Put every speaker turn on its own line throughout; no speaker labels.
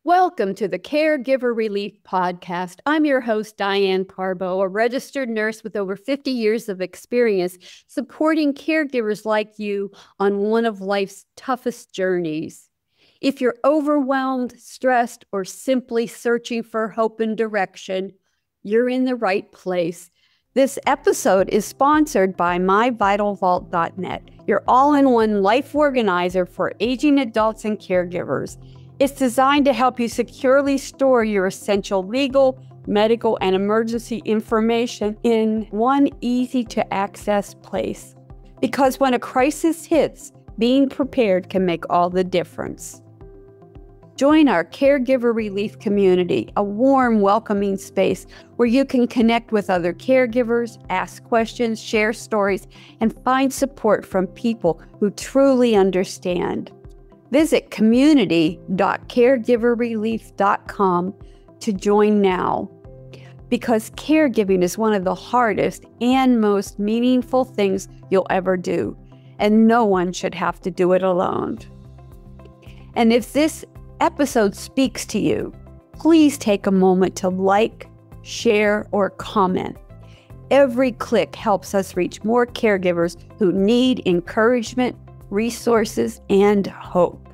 Welcome to the Caregiver Relief Podcast. I'm your host, Diane Parbo, a registered nurse with over 50 years of experience supporting caregivers like you on one of life's toughest journeys. If you're overwhelmed, stressed, or simply searching for hope and direction, you're in the right place. This episode is sponsored by MyVitalVault.net, your all-in-one life organizer for aging adults and caregivers. It's designed to help you securely store your essential legal, medical, and emergency information in one easy-to-access place. Because when a crisis hits, being prepared can make all the difference. Join our Caregiver Relief community, a warm, welcoming space where you can connect with other caregivers, ask questions, share stories, and find support from people who truly understand. Visit community.caregiverrelief.com to join now, because caregiving is one of the hardest and most meaningful things you'll ever do, and no one should have to do it alone. And if this episode speaks to you, please take a moment to like, share, or comment. Every click helps us reach more caregivers who need encouragement, resources, and hope.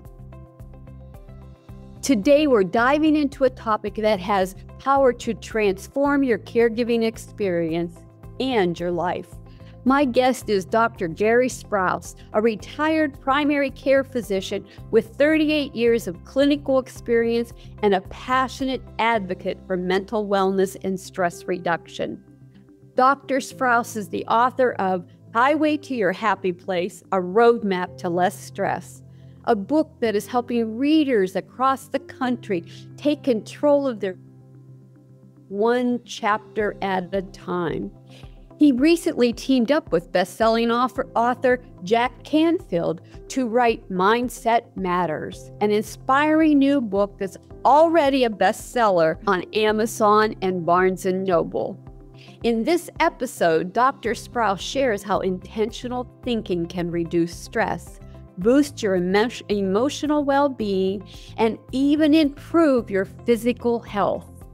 Today, we're diving into a topic that has power to transform your caregiving experience and your life. My guest is Dr. Jerry Sprouse, a retired primary care physician with 38 years of clinical experience and a passionate advocate for mental wellness and stress reduction. Dr. Sprouse is the author of Highway to Your Happy Place, a roadmap to less stress, a book that is helping readers across the country take control of their one chapter at a time. He recently teamed up with best-selling author Jack Canfield to write Mindset Matters, an inspiring new book that's already a bestseller on Amazon and Barnes & Noble. In this episode, Dr. Sprouse shares how intentional thinking can reduce stress, boost your emotional well-being, and even improve your physical health.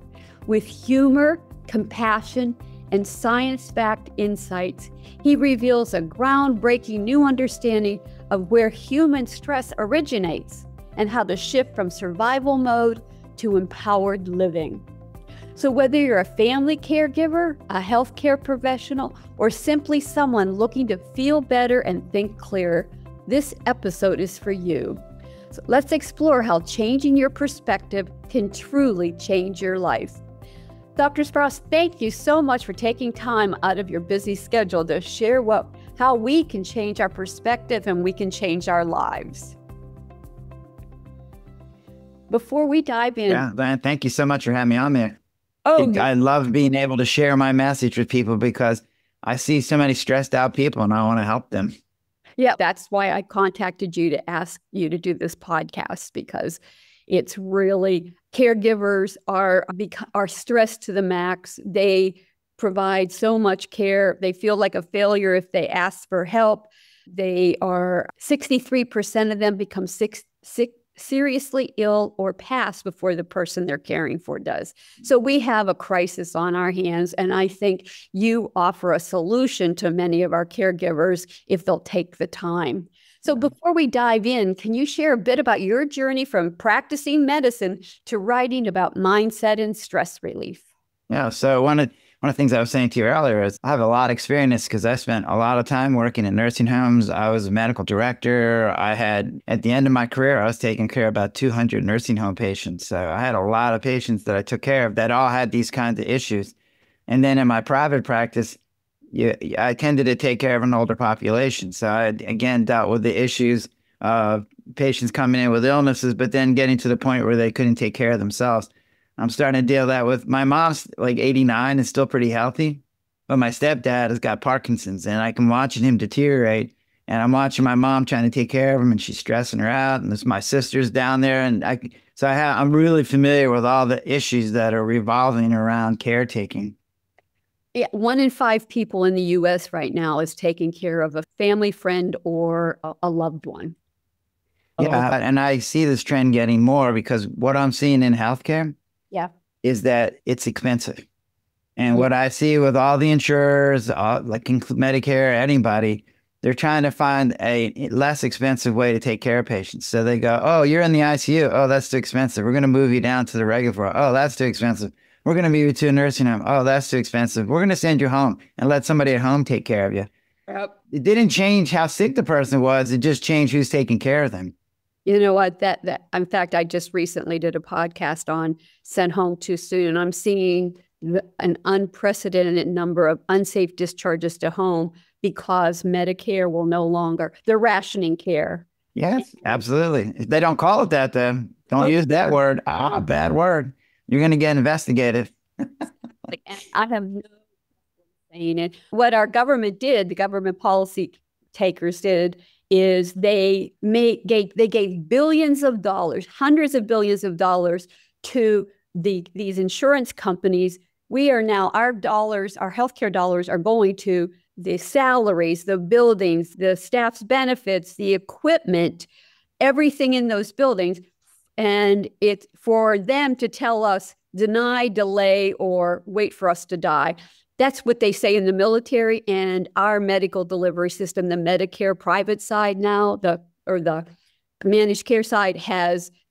With humor, compassion, and science-backed insights, he reveals a groundbreaking new understanding of where human stress originates and how to shift from survival mode to empowered living. So whether you're a family caregiver, a healthcare professional, or simply someone looking to feel better and think clearer, this episode is for you. So let's explore how changing your perspective can truly change your life. Dr. Sprouse, thank you so much for taking time out of your busy schedule to share how we can change our perspective and we can change our lives. Before we dive in...
Yeah, Diane, thank you so much for having me on there.
Oh,
I love being able to share my message with people because I see so many stressed out people and I want to help them.
Yeah, that's why I contacted you to ask you to do this podcast, because it's really, caregivers are stressed to the max. They provide so much care. They feel like a failure if they ask for help. 63% of them become seriously ill or pass before the person they're caring for does. So we have a crisis on our hands, and I think you offer a solution to many of our caregivers if they'll take the time. So before we dive in, can you share a bit about your journey from practicing medicine to writing about mindset and stress relief?
Yeah, so one of the things I was saying to you earlier is I have a lot of experience because I spent a lot of time working in nursing homes. I was a medical director. At the end of my career, I was taking care of about 200 nursing home patients. So I had a lot of patients that I took care of that all had these kinds of issues. And then in my private practice, I tended to take care of an older population. So I, again, dealt with the issues of patients coming in with illnesses, but then getting to the point where they couldn't take care of themselves. I'm starting to deal that with my mom's like 89 and still pretty healthy, but my stepdad has got Parkinson's and I can watching him deteriorate, and I'm watching my mom trying to take care of him and she's stressing her out, and there's my sisters down there. And I'm really familiar with all the issues that are revolving around caretaking.
Yeah, 1 in 5 people in the U.S. right now is taking care of a family friend or a loved one.
Yeah, and I see this trend getting more because what I'm seeing in healthcare
Yeah.
is that it's expensive. And what I see with all the insurers, like Medicare, anybody, they're trying to find a less expensive way to take care of patients. So they go, oh, you're in the ICU. Oh, that's too expensive. We're going to move you down to the regular floor. Oh, that's too expensive. We're going to move you to a nursing home. Oh, that's too expensive. We're going to send you home and let somebody at home take care of you.
Yep.
It didn't change how sick the person was. It just changed who's taking care of them.
You know what? That in fact, I just recently did a podcast on sent home too soon. I'm seeing an unprecedented number of unsafe discharges to home because Medicare will no longer, they're rationing care.
Yes, absolutely. If they don't call it that, then don't use that word. Bad word. You're going to get investigated.
I have no saying it. What our government did, the government policy takers did, is they gave billions of dollars, hundreds of billions of dollars to these insurance companies. We are now, our dollars, our healthcare dollars are going to the salaries, the buildings, the staff's benefits, the equipment, everything in those buildings. And it's for them to tell us, deny, delay, or wait for us to die. That's what they say in the military. And our medical delivery system, the Medicare private side now, the managed care side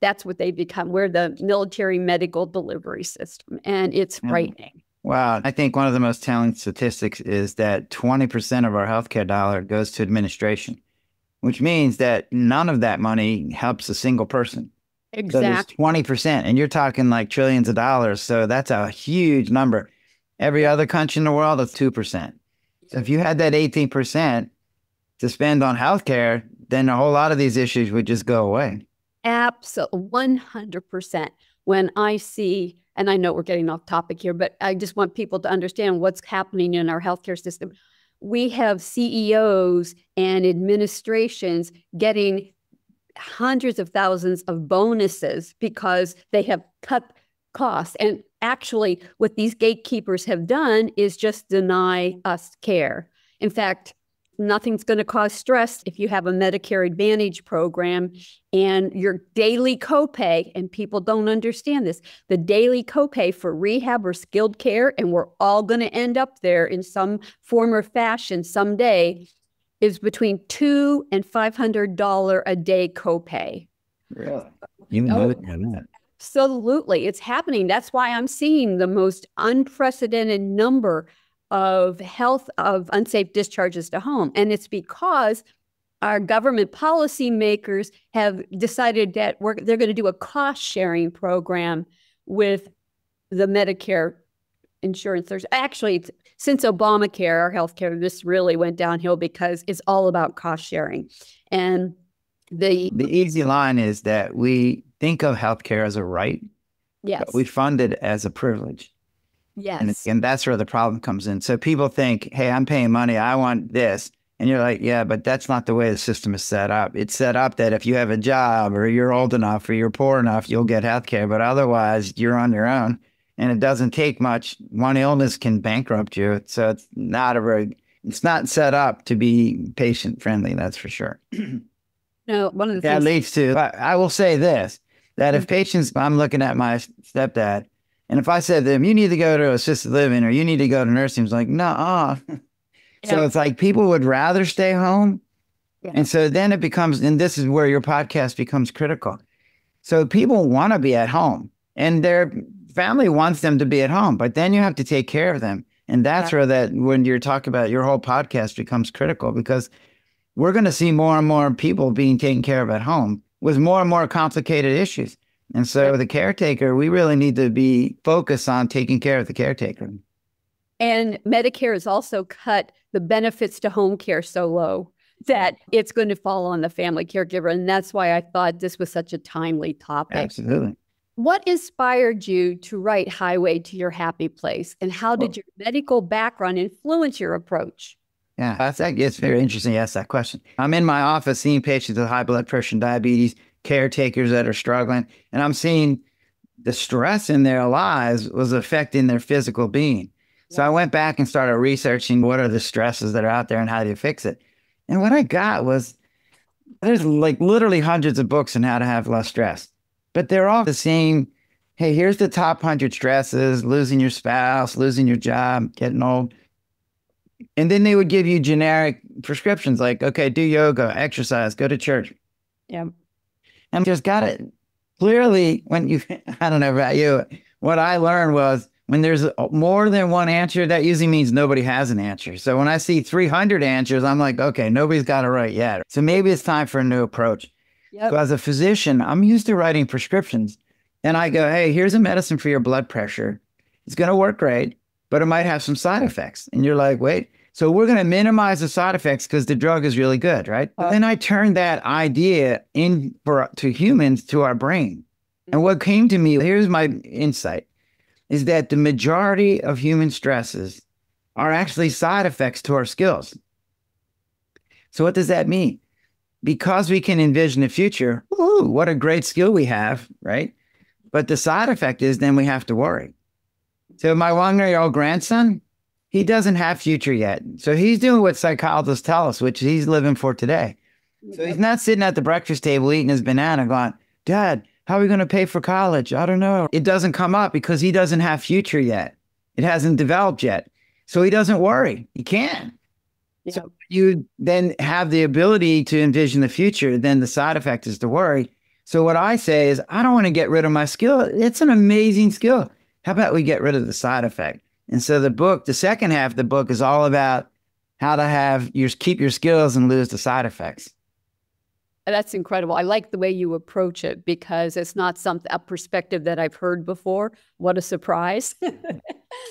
that's what they've become. We're the military medical delivery system. And it's frightening.
Wow. I think one of the most telling statistics is that 20% of our healthcare dollar goes to administration, which means that none of that money helps a single person.
Exactly.
So there's 20%, and you're talking like trillions of dollars. So that's a huge number. Every other country in the world is 2%. So if you had that 18% to spend on healthcare, then a whole lot of these issues would just go away.
Absolutely, 100%. When I see, and I know we're getting off topic here, but I just want people to understand what's happening in our healthcare system. We have CEOs and administrations getting hundreds of thousands of bonuses because they have cut costs. And actually, what these gatekeepers have done is just deny us care. In fact, nothing's going to cause stress if you have a Medicare Advantage program and your daily copay, and people don't understand this, the daily copay for rehab or skilled care, and we're all going to end up there in some form or fashion someday, is between $200 and $500 a day copay.
Really? You know that.
Absolutely. It's happening. That's why I'm seeing the most unprecedented number of unsafe discharges to home. And it's because our government policymakers have decided that they're going to do a cost sharing program with the Medicare insurance. There's actually, since Obamacare, our healthcare, this really went downhill because it's all about cost sharing. And the
easy line is that we think of healthcare as a right.
Yes.
But we fund it as a privilege.
Yes.
And that's where the problem comes in. So people think, hey, I'm paying money, I want this. And you're like, yeah, but that's not the way the system is set up. It's set up that if you have a job or you're old enough or you're poor enough, you'll get healthcare. But otherwise, you're on your own. And it doesn't take much. One illness can bankrupt you. So it's not set up to be patient friendly, that's for sure.
No, one of the things
that leads to, I will say this, that if patients, I'm looking at my stepdad, and if I said to them, you need to go to assisted living or you need to go to nursing, it's like, no. So it's like people would rather stay home. Yeah. And so then it becomes, and this is where your podcast becomes critical. So people want to be at home and their family wants them to be at home, but then you have to take care of them. And that's where when you're talking about your whole podcast becomes critical, because we're going to see more and more people being taken care of at home with more and more complicated issues. And so the caretaker, we really need to be focused on taking care of the caretaker.
And Medicare has also cut the benefits to home care so low that it's going to fall on the family caregiver. And that's why I thought this was such a timely topic.
Absolutely.
What inspired you to write Highway to Your Happy Place? And how did your medical background influence your approach?
Yeah, it's very interesting you ask that question. I'm in my office seeing patients with high blood pressure and diabetes, caretakers that are struggling, and I'm seeing the stress in their lives was affecting their physical being. So I went back and started researching what are the stresses that are out there and how do you fix it. And what I got was There's like literally hundreds of books on how to have less stress, but they're all the same. Hey, here's the top 100 stresses: losing your spouse, losing your job, getting old. And then they would give you generic prescriptions like, okay, do yoga, exercise, go to church.
Yeah.
And just got it. Clearly, when you, I don't know about you, what I learned was when there's more than one answer, that usually means nobody has an answer. So when I see 300 answers, I'm like, okay, nobody's got it right yet. So maybe it's time for a new approach.
Yep.
So as a physician, I'm used to writing prescriptions. And I go, hey, here's a medicine for your blood pressure. It's going to work great, but it might have some side effects. And you're like, wait. So we're going to minimize the side effects because the drug is really good, right? But then I turned that idea to humans, to our brain. And what came to me, here's my insight, is that the majority of human stresses are actually side effects to our skills. So what does that mean? Because we can envision the future, ooh, what a great skill we have, right? But the side effect is then we have to worry. So my 1-year-old grandson, he doesn't have future yet. So he's doing what psychologists tell us, which he's living for today. So he's not sitting at the breakfast table eating his banana going, Dad, how are we going to pay for college? I don't know. It doesn't come up because he doesn't have future yet. It hasn't developed yet. So he doesn't worry. He can't. Yeah. So you then have the ability to envision the future. Then the side effect is to worry. So what I say is, I don't want to get rid of my skill. It's an amazing skill. How about we get rid of the side effect? And so the second half of the book is all about how to keep your skills and lose the side effects.
That's incredible. I like the way you approach it because it's not a perspective that I've heard before. What a surprise.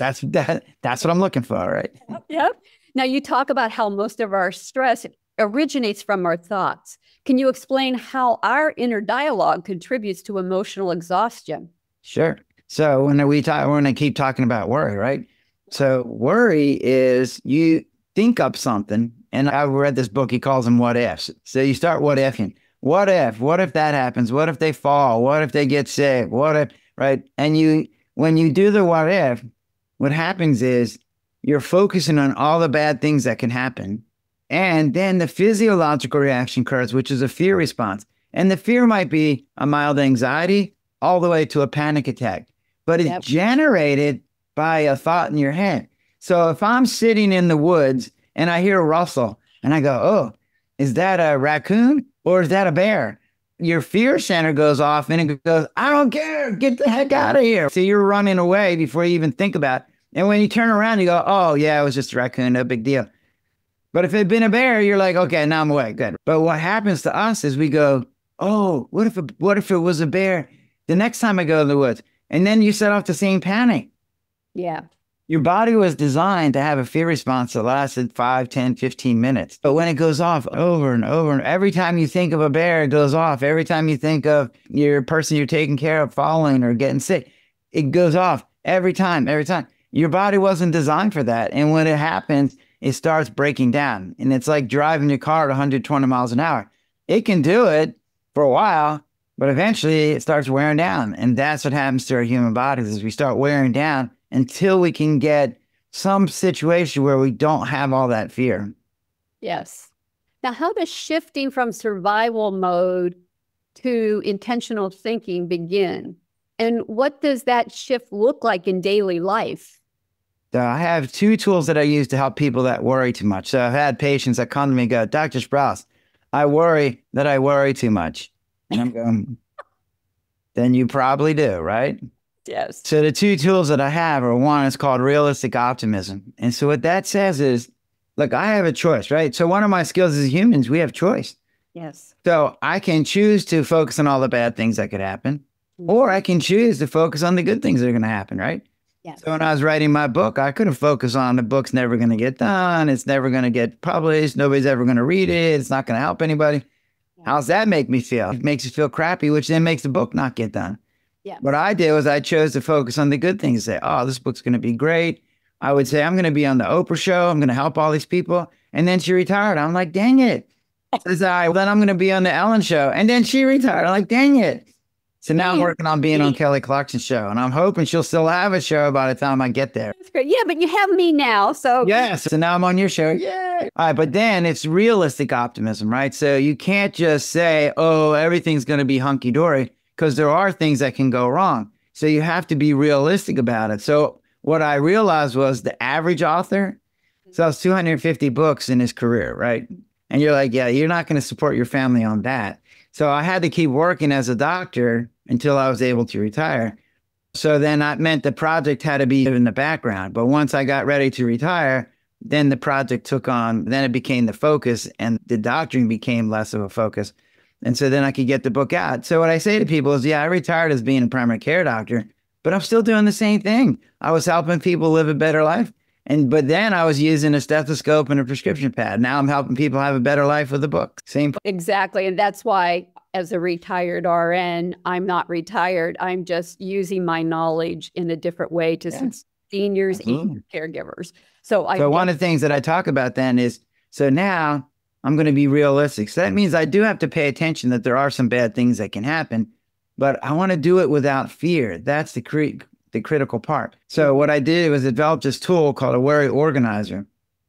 That's what I'm looking for, right?
Yep. Now you talk about how most of our stress originates from our thoughts. Can you explain how our inner dialogue contributes to emotional exhaustion?
Sure. So when we're going to keep talking about worry, right? So worry is you think up something, and I read this book, he calls them what ifs. So you start what ifing. What if that happens? What if they fall? What if they get sick? What if, right? And when you do the what if, what happens is you're focusing on all the bad things that can happen. And then the physiological reaction occurs, which is a fear response. And the fear might be a mild anxiety all the way to a panic attack. But it's generated by a thought in your head. So if I'm sitting in the woods and I hear a rustle and I go, oh, is that a raccoon or is that a bear? Your fear center goes off and it goes, I don't care, get the heck out of here. So you're running away before you even think about it. And when you turn around, you go, oh yeah, it was just a raccoon, no big deal. But if it had been a bear, you're like, okay, now I'm away, good. But what happens to us is we go, oh, what if it was a bear? The next time I go to the woods, and then you set off the same panic.
Yeah.
Your body was designed to have a fear response that lasted 5, 10, 15 minutes. But when it goes off over and over, and every time you think of a bear, it goes off. Every time you think of your person you're taking care of falling or getting sick, it goes off every time. Your body wasn't designed for that. And when it happens, it starts breaking down. And it's like driving your car at 120 miles an hour. It can do it for a while, but eventually it starts wearing down. And that's what happens to our human bodies is we start wearing down until we can get some situation where we don't have all that fear.
Yes. Now, how does shifting from survival mode to intentional thinking begin? And what does that shift look like in daily life?
So I have 2 tools that I use to help people that worry too much. So I've had patients that come to me and go, Dr. Sprouse, I worry that I worry too much. And I'm going, then you probably do, right?
Yes.
So the 2 tools that I have are, one is called realistic optimism. And so what that says is, look, I have a choice, right? So one of my skills as humans, we have choice.
Yes.
So I can choose to focus on all the bad things that could happen, or I can choose to focus on the good things that are going to happen, right?
Yes.
So when I was writing my book, I couldn't focus on the book's never going to get done. It's never going to get published. Nobody's ever going to read it. It's not going to help anybody. How's that make me feel? It makes you feel crappy, which then makes the book not get done.
Yeah.
What I did was I chose to focus on the good things. Say, oh, this book's going to be great. I would say, I'm going to be on the Oprah show. I'm going to help all these people. And then she retired. I'm like, dang it. Says I, well, then I'm going to be on the Ellen show. And then she retired. I'm like, dang it. So now I'm working on being on Kelly Clarkson's show, and I'm hoping she'll still have a show by the time I get there.
That's great. Yeah, but you have me now. So
Yes. So now I'm on your show. Yay. All right. But then it's realistic optimism, right? So you can't just say, oh, everything's going to be hunky dory, because there are things that can go wrong. So you have to be realistic about it. So what I realized was the average author sells 250 books in his career, right? And you're like, yeah, you're not going to support your family on that. So I had to keep working as a doctor until I was able to retire. So then that meant the project had to be in the background. But once I got ready to retire, then the project took on, then it became the focus, and the doctoring became less of a focus. And so then I could get the book out. So what I say to people is, yeah, I retired as being a primary care doctor, but I'm still doing the same thing. I was helping people live a better life. But then I was using a stethoscope and a prescription pad. Now I'm helping people have a better life with a book. Same.
Exactly. And that's why, as a retired RN, I'm not retired. I'm just using my knowledge in a different way to seniors and caregivers. So
one of the things that I talk about then is, so now I'm going to be realistic. So that means I do have to pay attention that there are some bad things that can happen, but I want to do it without fear. That's the critical part. So what I did was develop this tool called a worry organizer.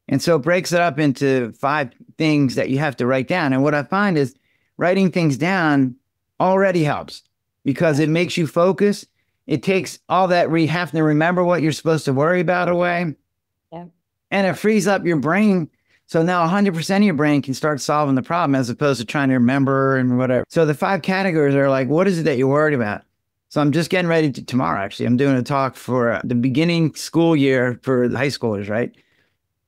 And so it breaks it up into 5 things that you have to write down. And what I find is writing things down already helps, because it makes you focus. It takes all that having to remember what you're supposed to worry about away.
Yeah.
And it frees up your brain. So now 100% of your brain can start solving the problem, as opposed to trying to remember and whatever. So the 5 categories are like, what is it that you're worried about? So I'm just getting ready tomorrow, actually. I'm doing a talk for the beginning school year for high schoolers, right?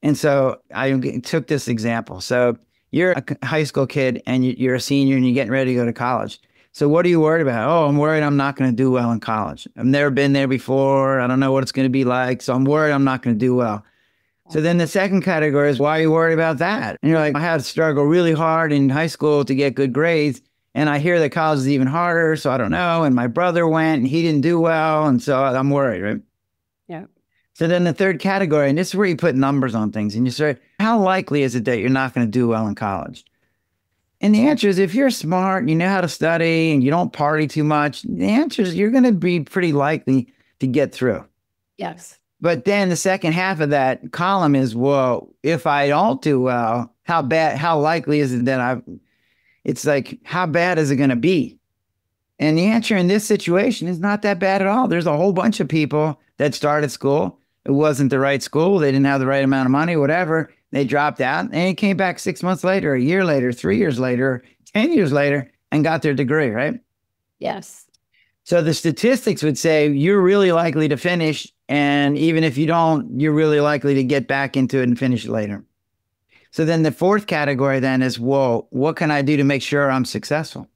And so I took this example. So you're a high school kid and you're a senior and you're getting ready to go to college. So what are you worried about? Oh, I'm worried I'm not going to do well in college. I've never been there before. I don't know what it's going to be like. So I'm worried I'm not going to do well. So then the second category is, why are you worried about that? And you're like, I had to struggle really hard in high school to get good grades. And I hear that college is even harder, so I don't know. And my brother went and he didn't do well. And so I'm worried, right?
Yeah.
So then the third category, and this is where you put numbers on things, and you say, how likely is it that you're not going to do well in college? And the answer is, if you're smart and you know how to study and you don't party too much, the answer is you're going to be pretty likely to get through.
Yes.
But then the second half of that column is, well, if I don't do well, how likely is it that it's like, how bad is it going to be? And the answer in this situation is not that bad at all. There's a whole bunch of people that started school. It wasn't the right school. They didn't have the right amount of money, whatever. They dropped out and they came back 6 months later, a year later, 3 years later, 10 years later, and got their degree, right?
Yes.
So the statistics would say you're really likely to finish. And even if you don't, you're really likely to get back into it and finish it later. So then the fourth category then is, well, what can I do to make sure I'm successful?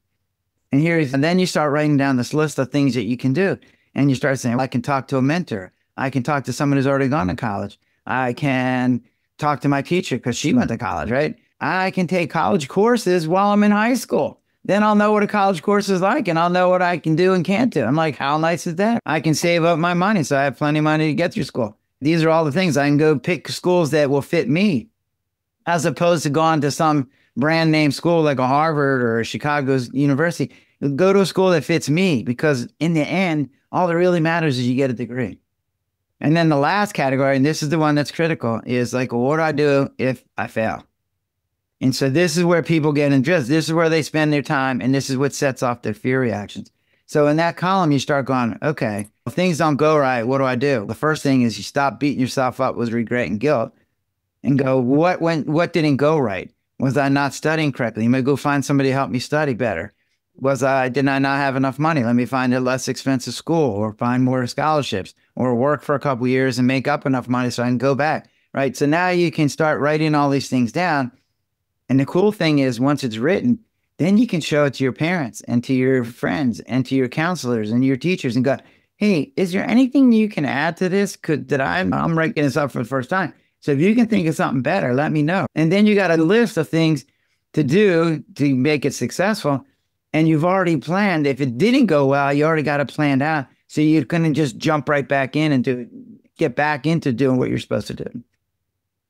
And then you start writing down this list of things that you can do. And you start saying, I can talk to a mentor. I can talk to someone who's already gone to college. I can talk to my teacher because she went to college, right? I can take college courses while I'm in high school. Then I'll know what a college course is like, and I'll know what I can do and can't do. I'm like, how nice is that? I can save up my money so I have plenty of money to get through school. These are all the things. I can go pick schools that will fit me, as opposed to going to some brand name school like a Harvard or a Chicago's University. Go to a school that fits me, because in the end, all that really matters is you get a degree. And then the last category, and this is the one that's critical, is like, well, what do I do if I fail? And so this is where people get interest. This is where they spend their time, and this is what sets off their fear reactions. So in that column, you start going, okay, if things don't go right, what do I do? The first thing is you stop beating yourself up with regret and guilt and go, what didn't go right? Was I not studying correctly? You may go find somebody to help me study better. Did I not have enough money? Let me find a less expensive school, or find more scholarships, or work for a couple of years and make up enough money so I can go back, right? So now you can start writing all these things down. And the cool thing is, once it's written, then you can show it to your parents and to your friends and to your counselors and your teachers and go, hey, is there anything you can add to this? I'm writing this up for the first time. So if you can think of something better, let me know. And then you got a list of things to do to make it successful. And you've already planned. If it didn't go well, you already got it planned out. So you're going to just jump right back in and get back into doing what you're supposed to do.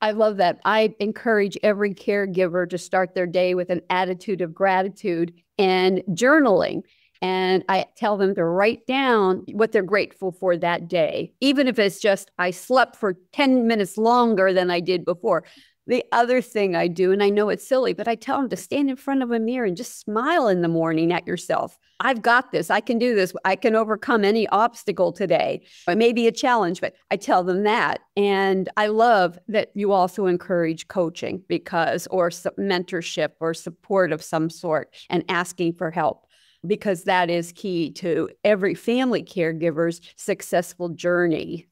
I love that. I encourage every caregiver to start their day with an attitude of gratitude and journaling. And I tell them to write down what they're grateful for that day, even if it's just I slept for 10 minutes longer than I did before. The other thing I do, and I know it's silly, but I tell them to stand in front of a mirror and just smile in the morning at yourself. I've got this. I can do this. I can overcome any obstacle today. It may be a challenge, but I tell them that. And I love that you also encourage coaching or mentorship or support of some sort and asking for help, because that is key to every family caregiver's successful journey.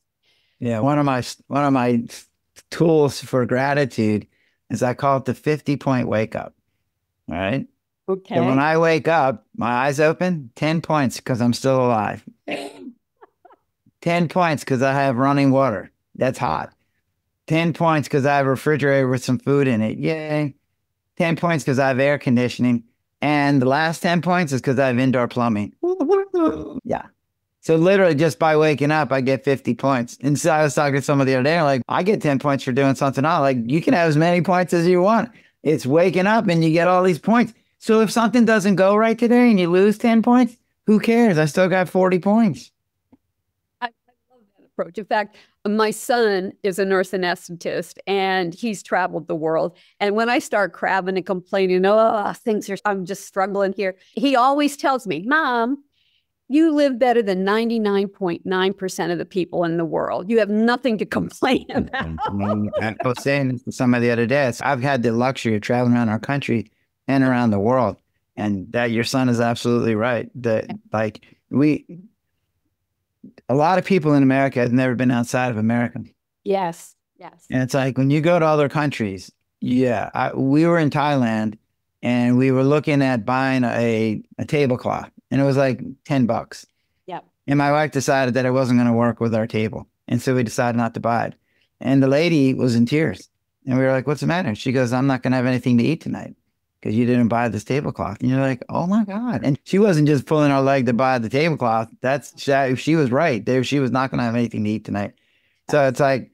Yeah, one of my tools for gratitude is I call it the 50-point wake up. All right.
Okay.
And when I wake up, my eyes open, 10 points because I'm still alive. 10 points because I have running water. That's hot. 10 points because I have a refrigerator with some food in it. Yay. 10 points because I have air conditioning. And the last 10 points is because I have indoor plumbing. Yeah. So literally just by waking up, I get 50 points. And so I was talking to somebody the other day, like, I get 10 points for doing something else. Like, you can have as many points as you want. It's waking up and you get all these points. So if something doesn't go right today and you lose 10 points, who cares? I still got 40 points.
I love that approach. In fact, my son is a nurse anesthetist and he's traveled the world. And when I start crabbing and complaining, I'm just struggling here, he always tells me, Mom, you live better than 99.9% of the people in the world. You have nothing to complain about.
I was saying to somebody the other day, I've had the luxury of traveling around our country and around the world. And that your son is absolutely right. That a lot of people in America have never been outside of America.
Yes, yes.
And it's like when you go to other countries, we were in Thailand and we were looking at buying a tablecloth. And it was like $10.
Yep.
And my wife decided that it wasn't going to work with our table. And so we decided not to buy it. And the lady was in tears. And we were like, what's the matter? She goes, I'm not going to have anything to eat tonight because you didn't buy this tablecloth. And you're like, oh my God. And she wasn't just pulling our leg to buy the tablecloth. She was right. She was not going to have anything to eat tonight. So it's like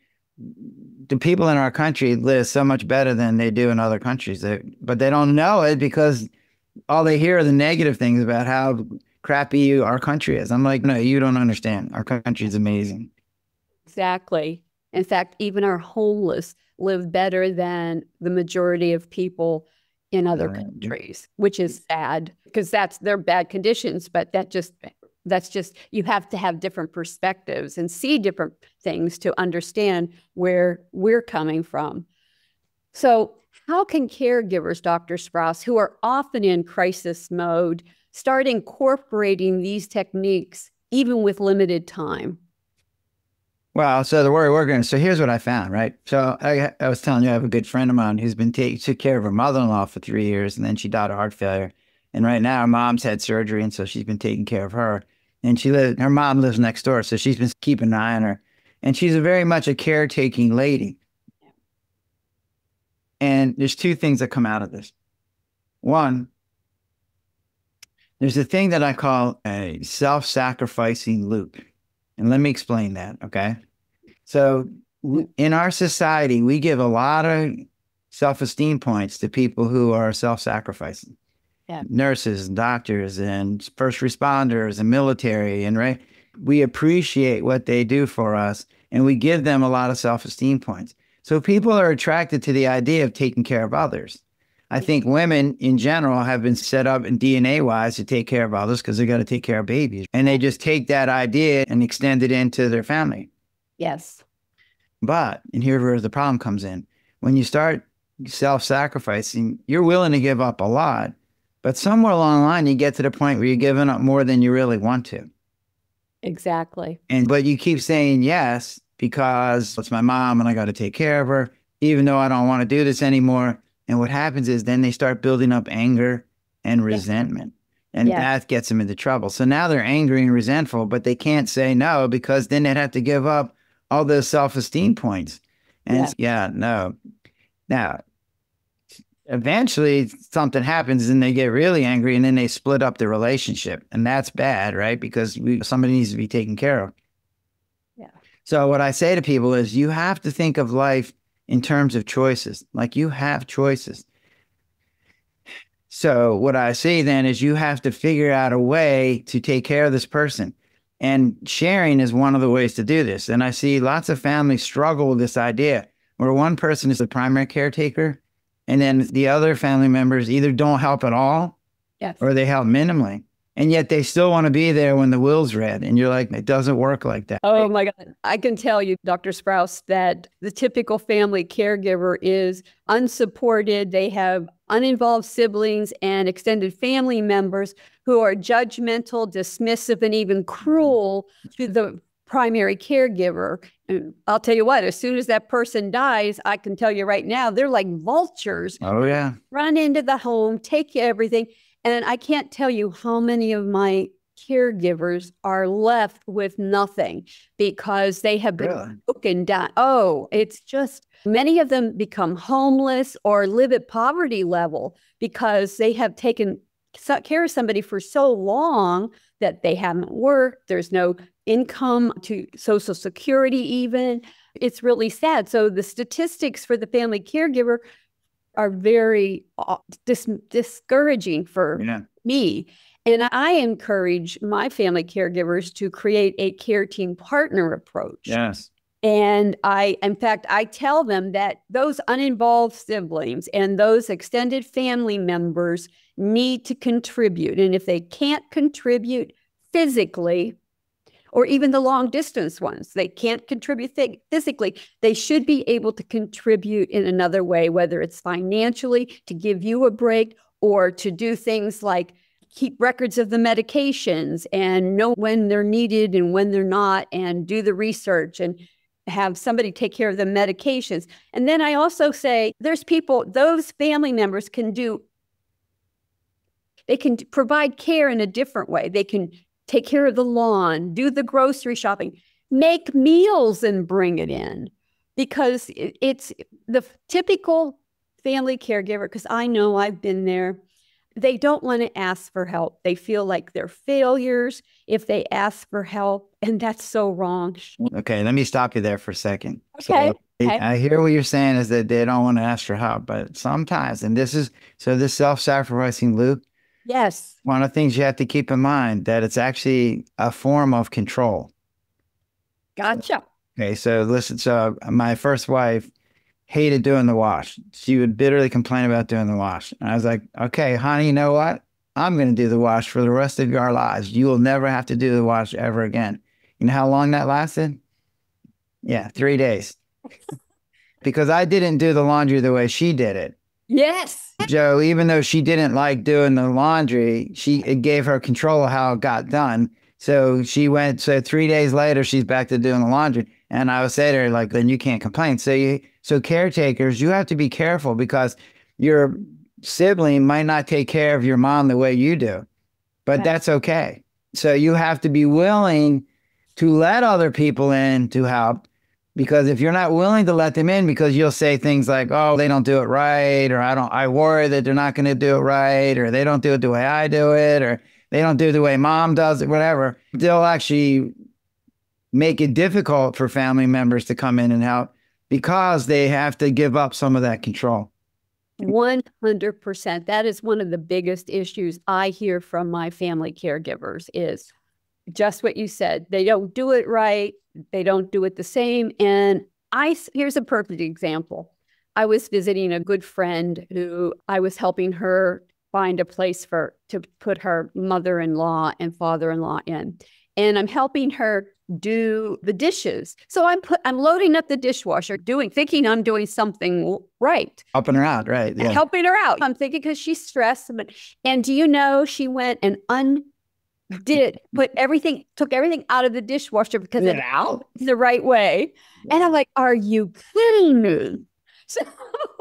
the people in our country live so much better than they do in other countries. But they don't know it because all they hear are the negative things about how crappy our country is. I'm like, no, you don't understand. Our country is amazing.
Exactly. In fact, even our homeless live better than the majority of people in other countries, which is sad because they're bad conditions, but that's just, you have to have different perspectives and see different things to understand where we're coming from. So how can caregivers, Dr. Sprouse, who are often in crisis mode, start incorporating these techniques even with limited time?
Well, so here's what I found, right? So I was telling you, I have a good friend of mine who's took care of her mother-in-law for 3 years, and then she died of heart failure. And right now her mom's had surgery, and so she's been taking care of her. And her mom lives next door, so she's been keeping an eye on her. And she's very much a caretaking lady. And there's two things that come out of this. One, there's a thing that I call a self-sacrificing loop. And let me explain that, okay? So in our society, we give a lot of self-esteem points to people who are self-sacrificing. Yeah. Nurses, and doctors, and first responders, and military, and right? We appreciate what they do for us, and we give them a lot of self-esteem points. So people are attracted to the idea of taking care of others. I think women in general have been set up in DNA-wise to take care of others because they got to take care of babies. And they just take that idea and extend it into their family.
Yes.
But, and here's where the problem comes in. When you start self-sacrificing, you're willing to give up a lot. But somewhere along the line, you get to the point where you're giving up more than you really want to.
Exactly.
But you keep saying yes because it's my mom and I got to take care of her, even though I don't want to do this anymore. And what happens is then they start building up anger and resentment. And that gets them into trouble. So now they're angry and resentful, but they can't say no because then they'd have to give up all those self-esteem points. And no. Now, eventually something happens and they get really angry and then they split up the relationship. And that's bad, right? Because somebody needs to be taken care of. Yeah. So what I say to people is you have to think of life in terms of choices. Like you have choices. So what I say then is you have to figure out a way to take care of this person. And sharing is one of the ways to do this. And I see lots of families struggle with this idea where one person is the primary caretaker and then the other family members either don't help at all,
Yes.
or they help minimally. And yet they still want to be there when the will's read. And you're like, it doesn't work like that.
Oh my God. I can tell you, Dr. Sprouse, that the typical family caregiver is unsupported. They have uninvolved siblings and extended family members who are judgmental, dismissive, and even cruel to the primary caregiver. And I'll tell you what, as soon as that person dies, I can tell you right now, they're like vultures.
Oh, yeah.
Run into the home, take everything. And I can't tell you how many of my caregivers are left with nothing because they have been broken down. Oh, it's just many of them become homeless or live at poverty level because they have taken care of somebody for so long that they haven't worked. There's no income to Social Security even. It's really sad. So the statistics for the family caregiver are very discouraging for me. And I encourage my family caregivers to create a care team partner approach.
Yes.
And in fact, I tell them that those uninvolved siblings and those extended family members need to contribute. And if they can't contribute physically, or even the long distance ones, they can't contribute physically, they should be able to contribute in another way, whether it's financially to give you a break or to do things like keep records of the medications and know when they're needed and when they're not, and do the research and have somebody take care of the medications. And then I also say there's people, those family members they can provide care in a different way. They can take care of the lawn, do the grocery shopping, make meals and bring it in, because it's the typical family caregiver, because I know I've been there. They don't want to ask for help. They feel like they're failures if they ask for help, and that's so wrong.
Okay, let me stop you there for a second.
Okay.
So I hear what you're saying is that they don't want to ask for help, but sometimes, and this self-sacrificing loop,
yes,
one of the things you have to keep in mind that it's actually a form of control.
gotcha.
Okay, so listen, so my first wife hated doing the wash. She would bitterly complain about doing the wash. And I was like, okay, honey, you know what? I'm going to do the wash for the rest of your lives. You will never have to do the wash ever again. You know how long that lasted? Yeah, 3 days. Because I didn't do the laundry the way she did it.
Yes.
Joe, even though she didn't like doing the laundry, it gave her control of how it got done. So 3 days later, she's back to doing the laundry. And I would say to her, like, then you can't complain. So caretakers, you have to be careful because your sibling might not take care of your mom the way you do, but that's okay. So you have to be willing to let other people in to help, because if you're not willing to let them in, because you'll say things like, oh, they don't do it right, or I worry that they're not going to do it right, or they don't do it the way I do it, or they don't do it the way mom does it, whatever, they'll actually make it difficult for family members to come in and help because they have to give up some of that control.
100%. That is one of the biggest issues I hear from my family caregivers is just what you said. They don't do it right. They don't do it the same. And here's a perfect example. I was visiting a good friend who I was helping her find a place to put her mother-in-law and father-in-law in. And I'm helping her do the dishes. So I'm loading up the dishwasher, thinking I'm doing something right.
Helping her out, right? Yeah.
Helping her out. I'm thinking because she's stressed. And do you know, she went and took everything out of the dishwasher because it's out the right way. And I'm like, are you kidding me? So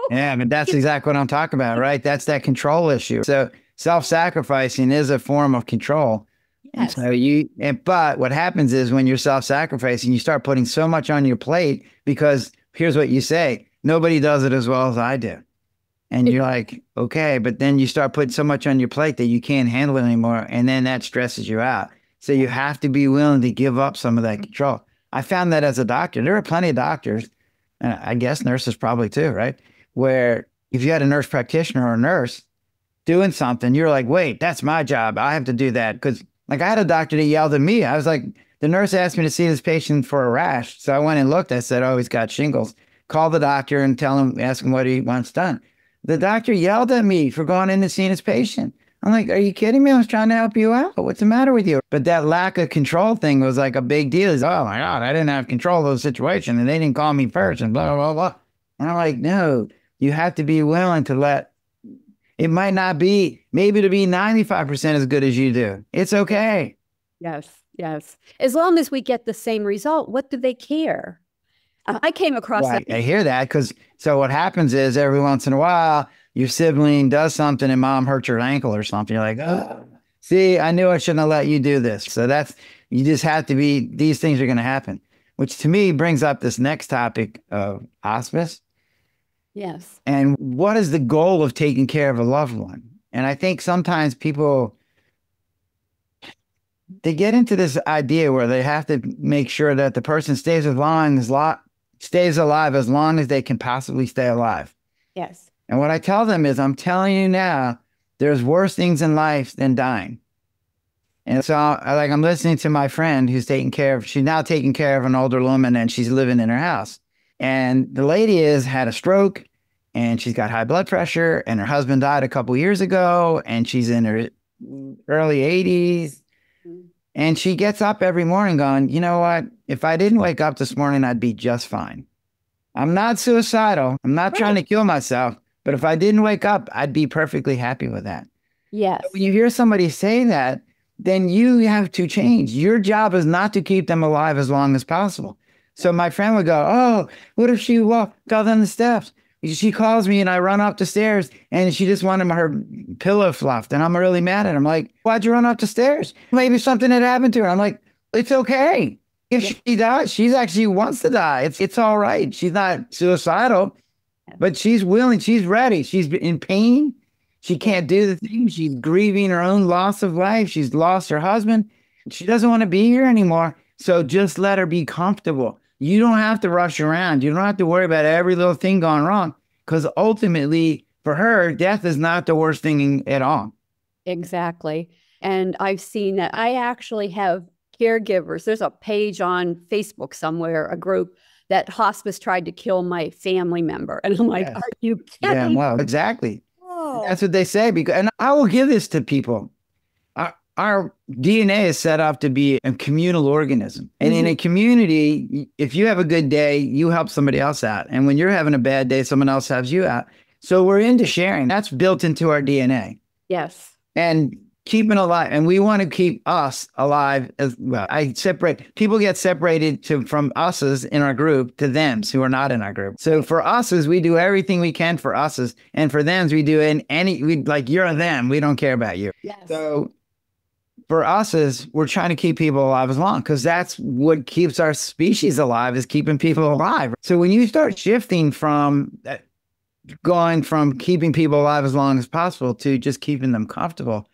yeah, but that's exactly what I'm talking about, right? That's that control issue. So self-sacrificing is a form of control. Yes. And so but what happens is when you're self-sacrificing, you start putting so much on your plate because here's what you say, nobody does it as well as I do. And you're like, okay, but then you start putting so much on your plate that you can't handle it anymore. And then that stresses you out. So you have to be willing to give up some of that control. I found that as a doctor, there are plenty of doctors, and I guess nurses probably too, right? Where if you had a nurse practitioner or a nurse, doing something, you're like, wait, that's my job. I have to do that. Because like I had a doctor that yelled at me. I was like, the nurse asked me to see this patient for a rash. So I went and looked. I said, oh, he's got shingles. Call the doctor and ask him what he wants done. The doctor yelled at me for going in and seeing his patient. I'm like, are you kidding me? I was trying to help you out. What's the matter with you? But that lack of control thing was like a big deal. He's, oh my God, I didn't have control of the situation and they didn't call me first and blah, blah, blah. And I'm like, no, you have to be willing to let, it might not be, maybe to be 95% as good as you do. It's okay.
Yes, yes. As long as we get the same result, what do they care? I came across
Well,
that.
I hear that because, so what happens is every once in a while, your sibling does something and mom hurts your ankle or something. You're like, oh, see, I knew I shouldn't have let you do this. So that's, you just have to be, these things are going to happen, which to me brings up this next topic of hospice.
Yes.
And what is the goal of taking care of a loved one? And I think sometimes people, they get into this idea where they have to make sure that the person stays alive as long as they can possibly stay alive.
Yes.
And what I tell them is, I'm telling you now, there's worse things in life than dying. And so I'm listening to my friend who's she's now taking care of an older woman and she's living in her house. And the lady had a stroke and she's got high blood pressure and her husband died a couple years ago and she's in her early 80s. And she gets up every morning going, you know what? If I didn't wake up this morning, I'd be just fine. I'm not suicidal. I'm not trying to kill myself. But if I didn't wake up, I'd be perfectly happy with that.
Yes.
When you hear somebody say that, then you have to change. Your job is not to keep them alive as long as possible. So my friend would go, oh, what if she walked down the steps? She calls me and I run up the stairs and she just wanted her pillow fluffed. And I'm really mad at her. I'm like, why'd you run up the stairs? Maybe something had happened to her. I'm like, it's okay. If she dies, she actually wants to die. It's all right. She's not suicidal. But she's willing, she's ready. She's in pain. She can't do the thing. She's grieving her own loss of life. She's lost her husband. She doesn't want to be here anymore. So just let her be comfortable. You don't have to rush around. You don't have to worry about every little thing going wrong because ultimately for her, death is not the worst thing at all.
Exactly. And I've seen that. I actually have caregivers. There's a page on Facebook somewhere, a group that hospice tried to kill my family member. And I'm like, yes. Are you kidding?
Yeah, well, exactly. Oh. That's what they say. And I will give this to people. Our DNA is set up to be a communal organism. And in a community, if you have a good day, you help somebody else out. And when you're having a bad day, someone else helps you out. So we're into sharing. That's built into our DNA.
Yes.
And keeping alive, and we want to keep us alive as well. People get separated from us's in our group to thems who are not in our group. So for us's, we do everything we can for us's, and for thems, we do you're a them, we don't care about you.
Yes.
So for us's, we're trying to keep people alive as long, because that's what keeps our species alive, is keeping people alive. So when you start shifting from going from keeping people alive as long as possible to just keeping them comfortable,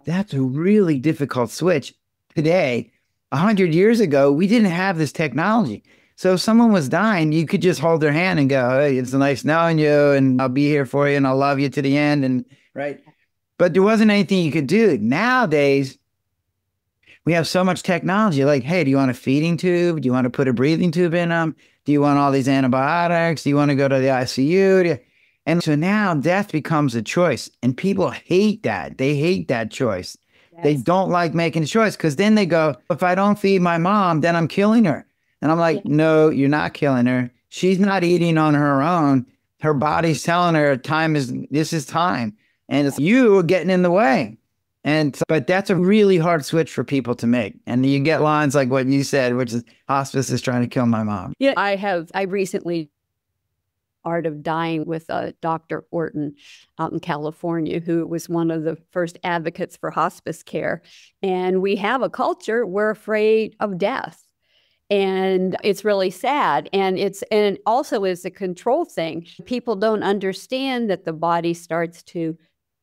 that's a really difficult switch. Today, 100 years ago, we didn't have this technology. So if someone was dying, you could just hold their hand and go, hey, it's nice knowing you, and I'll be here for you, and I'll love you to the end, and right? But there wasn't anything you could do. Nowadays, we have so much technology. Like, hey, do you want a feeding tube? Do you want to put a breathing tube in them? Do you want all these antibiotics? Do you want to go to the ICU? And so now death becomes a choice, and people hate that. They hate that choice. Yes. They don't like making a choice, because then they go, if I don't feed my mom, then I'm killing her. And I'm like, no, you're not killing her. She's not eating on her own. Her body's telling her this is time. And it's you getting in the way. But that's a really hard switch for people to make. And you get lines like what you said, which is hospice is trying to kill my mom.
Yeah, I recently Art of Dying with Dr. Orton out in California, who was one of the first advocates for hospice care. And we have a culture, we're afraid of death. And it's really sad. And it also is a control thing. People don't understand that the body starts to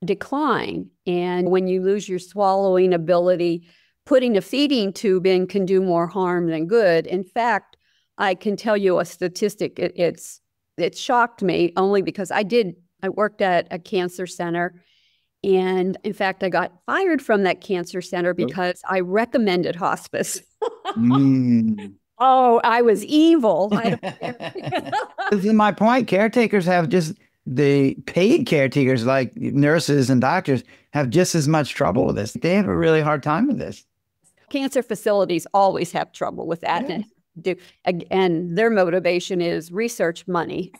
decline. And when you lose your swallowing ability, putting a feeding tube in can do more harm than good. In fact, I can tell you a statistic. It shocked me only because I worked at a cancer center, And in fact, I got fired from that cancer center because I recommended hospice.
Mm.
Oh, I was evil.
This is my point. Caretakers have just, the paid caretakers like nurses and doctors have just as much trouble with this. They have a really hard time with this.
Cancer facilities always have trouble with that.
Yeah.
And their motivation is research money.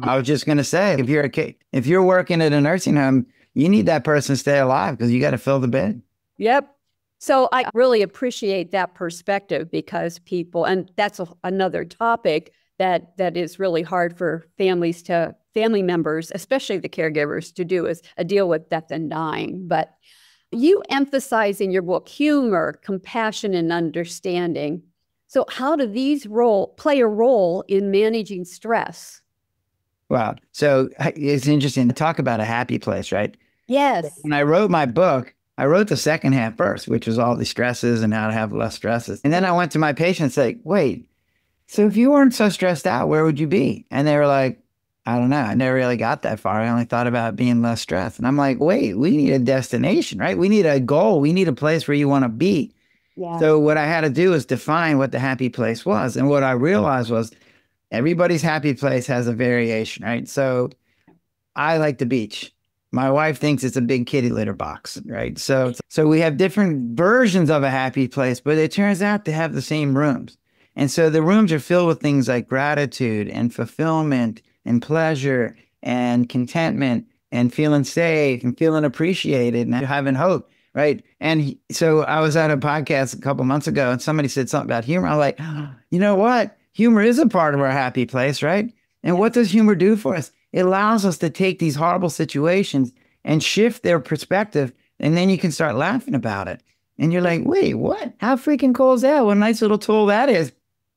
I was just going to say, if you're working at a nursing home, you need that person to stay alive because you got to fill the bed.
Yep. So I really appreciate that perspective, because people, and that's another topic that is really hard for family members, especially the caregivers, to do, is a deal with death and dying. But you emphasize in your book humor, compassion, and understanding. So how do these play a role in managing stress?
Wow. So it's interesting to talk about a happy place, right?
Yes.
When I wrote my book, I wrote the second half first, which was all the stresses and how to have less stresses. And then I went to my patients like, wait, so if you weren't so stressed out, where would you be? And they were like, I don't know. I never really got that far. I only thought about being less stressed. And I'm like, wait, we need a destination, right? We need a goal. We need a place where you want to be.
Yeah.
So what I had to do was define what the happy place was. And what I realized was everybody's happy place has a variation, right? So I like the beach. My wife thinks it's a big kitty litter box, right? So we have different versions of a happy place, but it turns out to have the same rooms. And so the rooms are filled with things like gratitude and fulfillment and pleasure and contentment and feeling safe and feeling appreciated and having hope, right? And so I was at a podcast a couple months ago and somebody said something about humor. I'm like, oh, you know what? Humor is a part of our happy place, right? And what does humor do for us? It allows us to take these horrible situations and shift their perspective, and then you can start laughing about it. And you're like, wait, what? How freaking cool is that? What a nice little tool that is.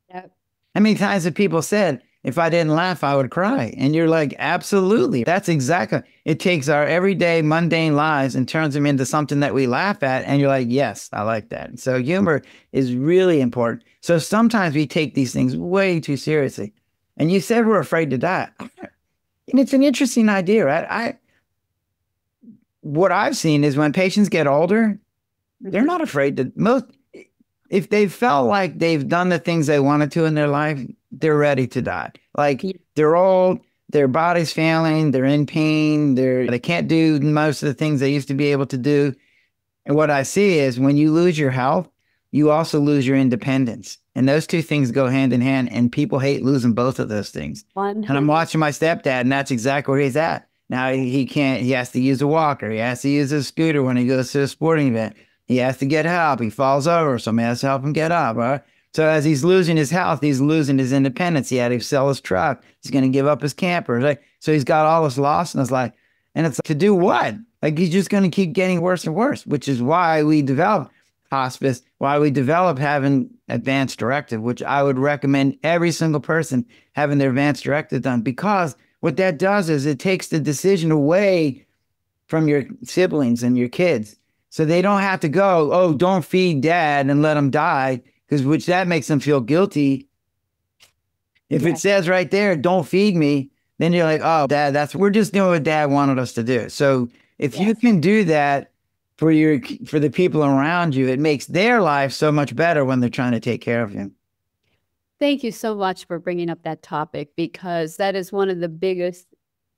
Yep.
How many times have people said, if I didn't laugh, I would cry? And you're like, absolutely. That's exactly. It takes our everyday mundane lives and turns them into something that we laugh at. And you're like, yes, I like that. So humor is really important. So sometimes we take these things way too seriously. And you said we're afraid to die. And it's an interesting idea, right? What I've seen is when patients get older, they're not afraid to, if they felt like they've done the things they wanted to in their life, they're ready to die. Like they're old, their body's failing, they're in pain, they can't do most of the things they used to be able to do. And what I see is when you lose your health, you also lose your independence. And those two things go hand in hand, and people hate losing both of those things. And I'm watching my stepdad, and that's exactly where he's at. Now he has to use a walker. He has to use a scooter when he goes to a sporting event. He has to get help. He falls over. Somebody has to help him get up. Right? So as he's losing his health, he's losing his independence. He had to sell his truck. He's going to give up his camper. Right? So he's got all this loss in his life. And it's like, to do what? Like he's just going to keep getting worse and worse, which is why we develop hospice, why we develop having advanced directive, which I would recommend every single person having their advanced directive done, because what that does is it takes the decision away from your siblings and your kids. So they don't have to go, oh, don't feed dad and let him die, which that makes them feel guilty. If it says right there, don't feed me, then you're like, oh, dad, we're just doing what dad wanted us to do. So if you can do that for the people around you, it makes their life so much better when they're trying to take care of you.
Thank you so much for bringing up that topic, because that is one of the biggest,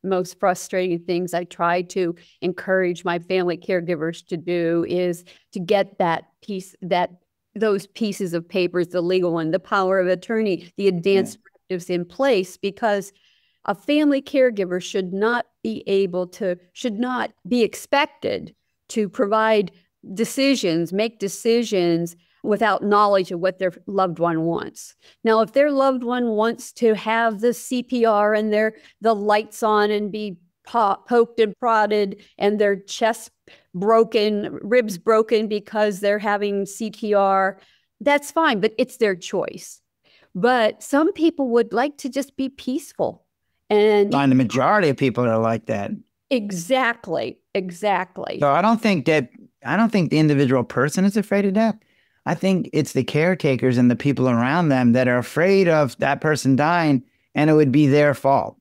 most frustrating things I try to encourage my family caregivers to do, is to get those pieces of papers, the legal one, the power of attorney, the advanced directives in place, because a family caregiver should not be expected to provide decisions, make decisions without knowledge of what their loved one wants. Now, if their loved one wants to have the CPR and the lights on and be poked and prodded and their chest broken, ribs broken because they're having CPR, that's fine, but it's their choice. But some people would like to just be peaceful. And
the majority of people are like that.
Exactly. So
I don't think the individual person is afraid of death. I think it's the caretakers and the people around them that are afraid of that person dying, and it would be their fault.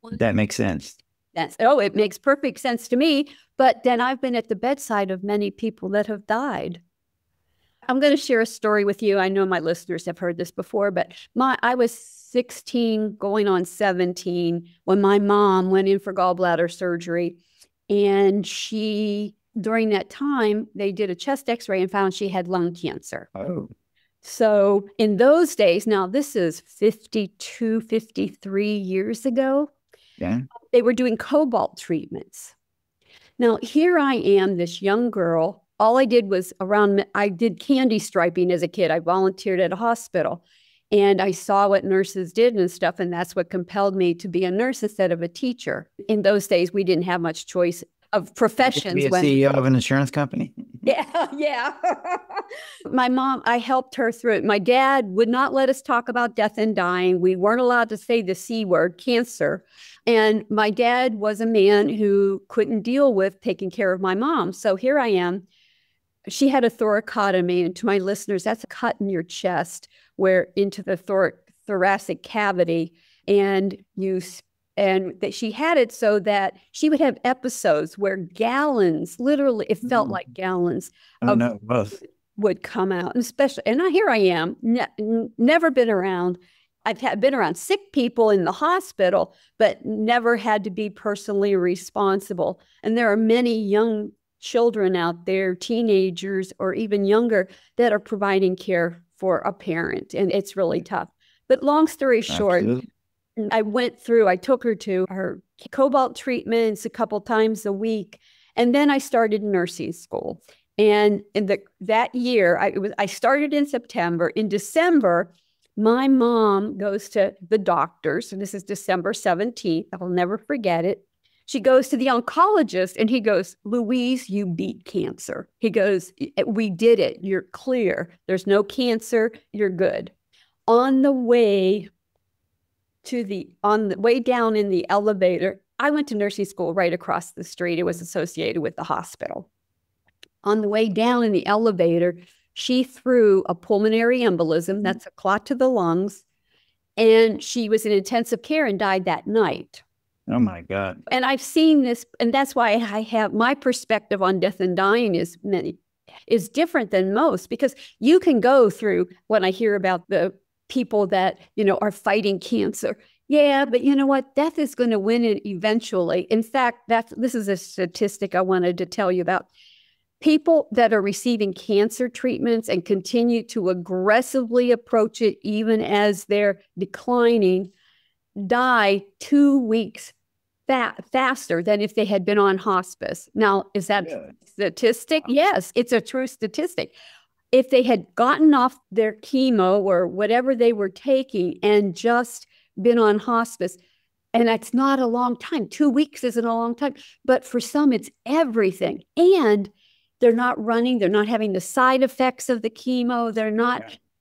If that makes sense.
sense. Oh, it makes perfect sense to me. But then I've been at the bedside of many people that have died. I'm going to share a story with you. I know my listeners have heard this before, but I was 16 going on 17 when my mom went in for gallbladder surgery. And during that time, they did a chest x-ray and found she had lung cancer.
Oh.
So in those days, now this is 52, 53 years ago,
Yeah.
they were doing cobalt treatments. Now, here I am, this young girl. All I did was I did candy striping as a kid. I volunteered at a hospital and I saw what nurses did and stuff. And that's what compelled me to be a nurse instead of a teacher. In those days, we didn't have much choice of professions.
Be a CEO of an insurance company.
Yeah, yeah. My mom, I helped her through it. My dad would not let us talk about death and dying. We weren't allowed to say the C word, cancer. And my dad was a man who couldn't deal with taking care of my mom. So here I am. She had a thoracotomy. And to my listeners, that's a cut in your chest where into the thoracic cavity. And that she had it so that she would have episodes where gallons, literally, it felt like gallons would come out. And especially, and here I am, never been around. I've been around sick people in the hospital, but never had to be personally responsible. And there are many young children out there, teenagers or even younger, that are providing care for a parent. And it's really tough. But long story short,
Absolutely.
I took her to her cobalt treatments a couple times a week. And then I started nursing school. And in that year, I started in September. In December, my mom goes to the doctors. And this is December 17th. I'll never forget it. She goes to the oncologist and he goes, "Louise, you beat cancer." He goes, "We did it. You're clear. There's no cancer. You're good." On the way down in the elevator, I went to nursing school right across the street. It was associated with the hospital. On the way down in the elevator, she threw a pulmonary embolism. That's a clot to the lungs. And she was in intensive care and died that night.
Oh my God.
And I've seen this, and that's why I have my perspective on death and dying is different than most, because you can go through when I hear about the people that, are fighting cancer. Yeah, but you know what? Death is going to win it eventually. In fact, this is a statistic I wanted to tell you about. People that are receiving cancer treatments and continue to aggressively approach it even as they're declining die 2 weeks faster than if they had been on hospice. Now, is that a statistic? Yes, it's a true statistic. If they had gotten off their chemo or whatever they were taking and just been on hospice, and that's not a long time. 2 weeks isn't a long time, but for some, it's everything. And they're not running. They're not having the side effects of the chemo.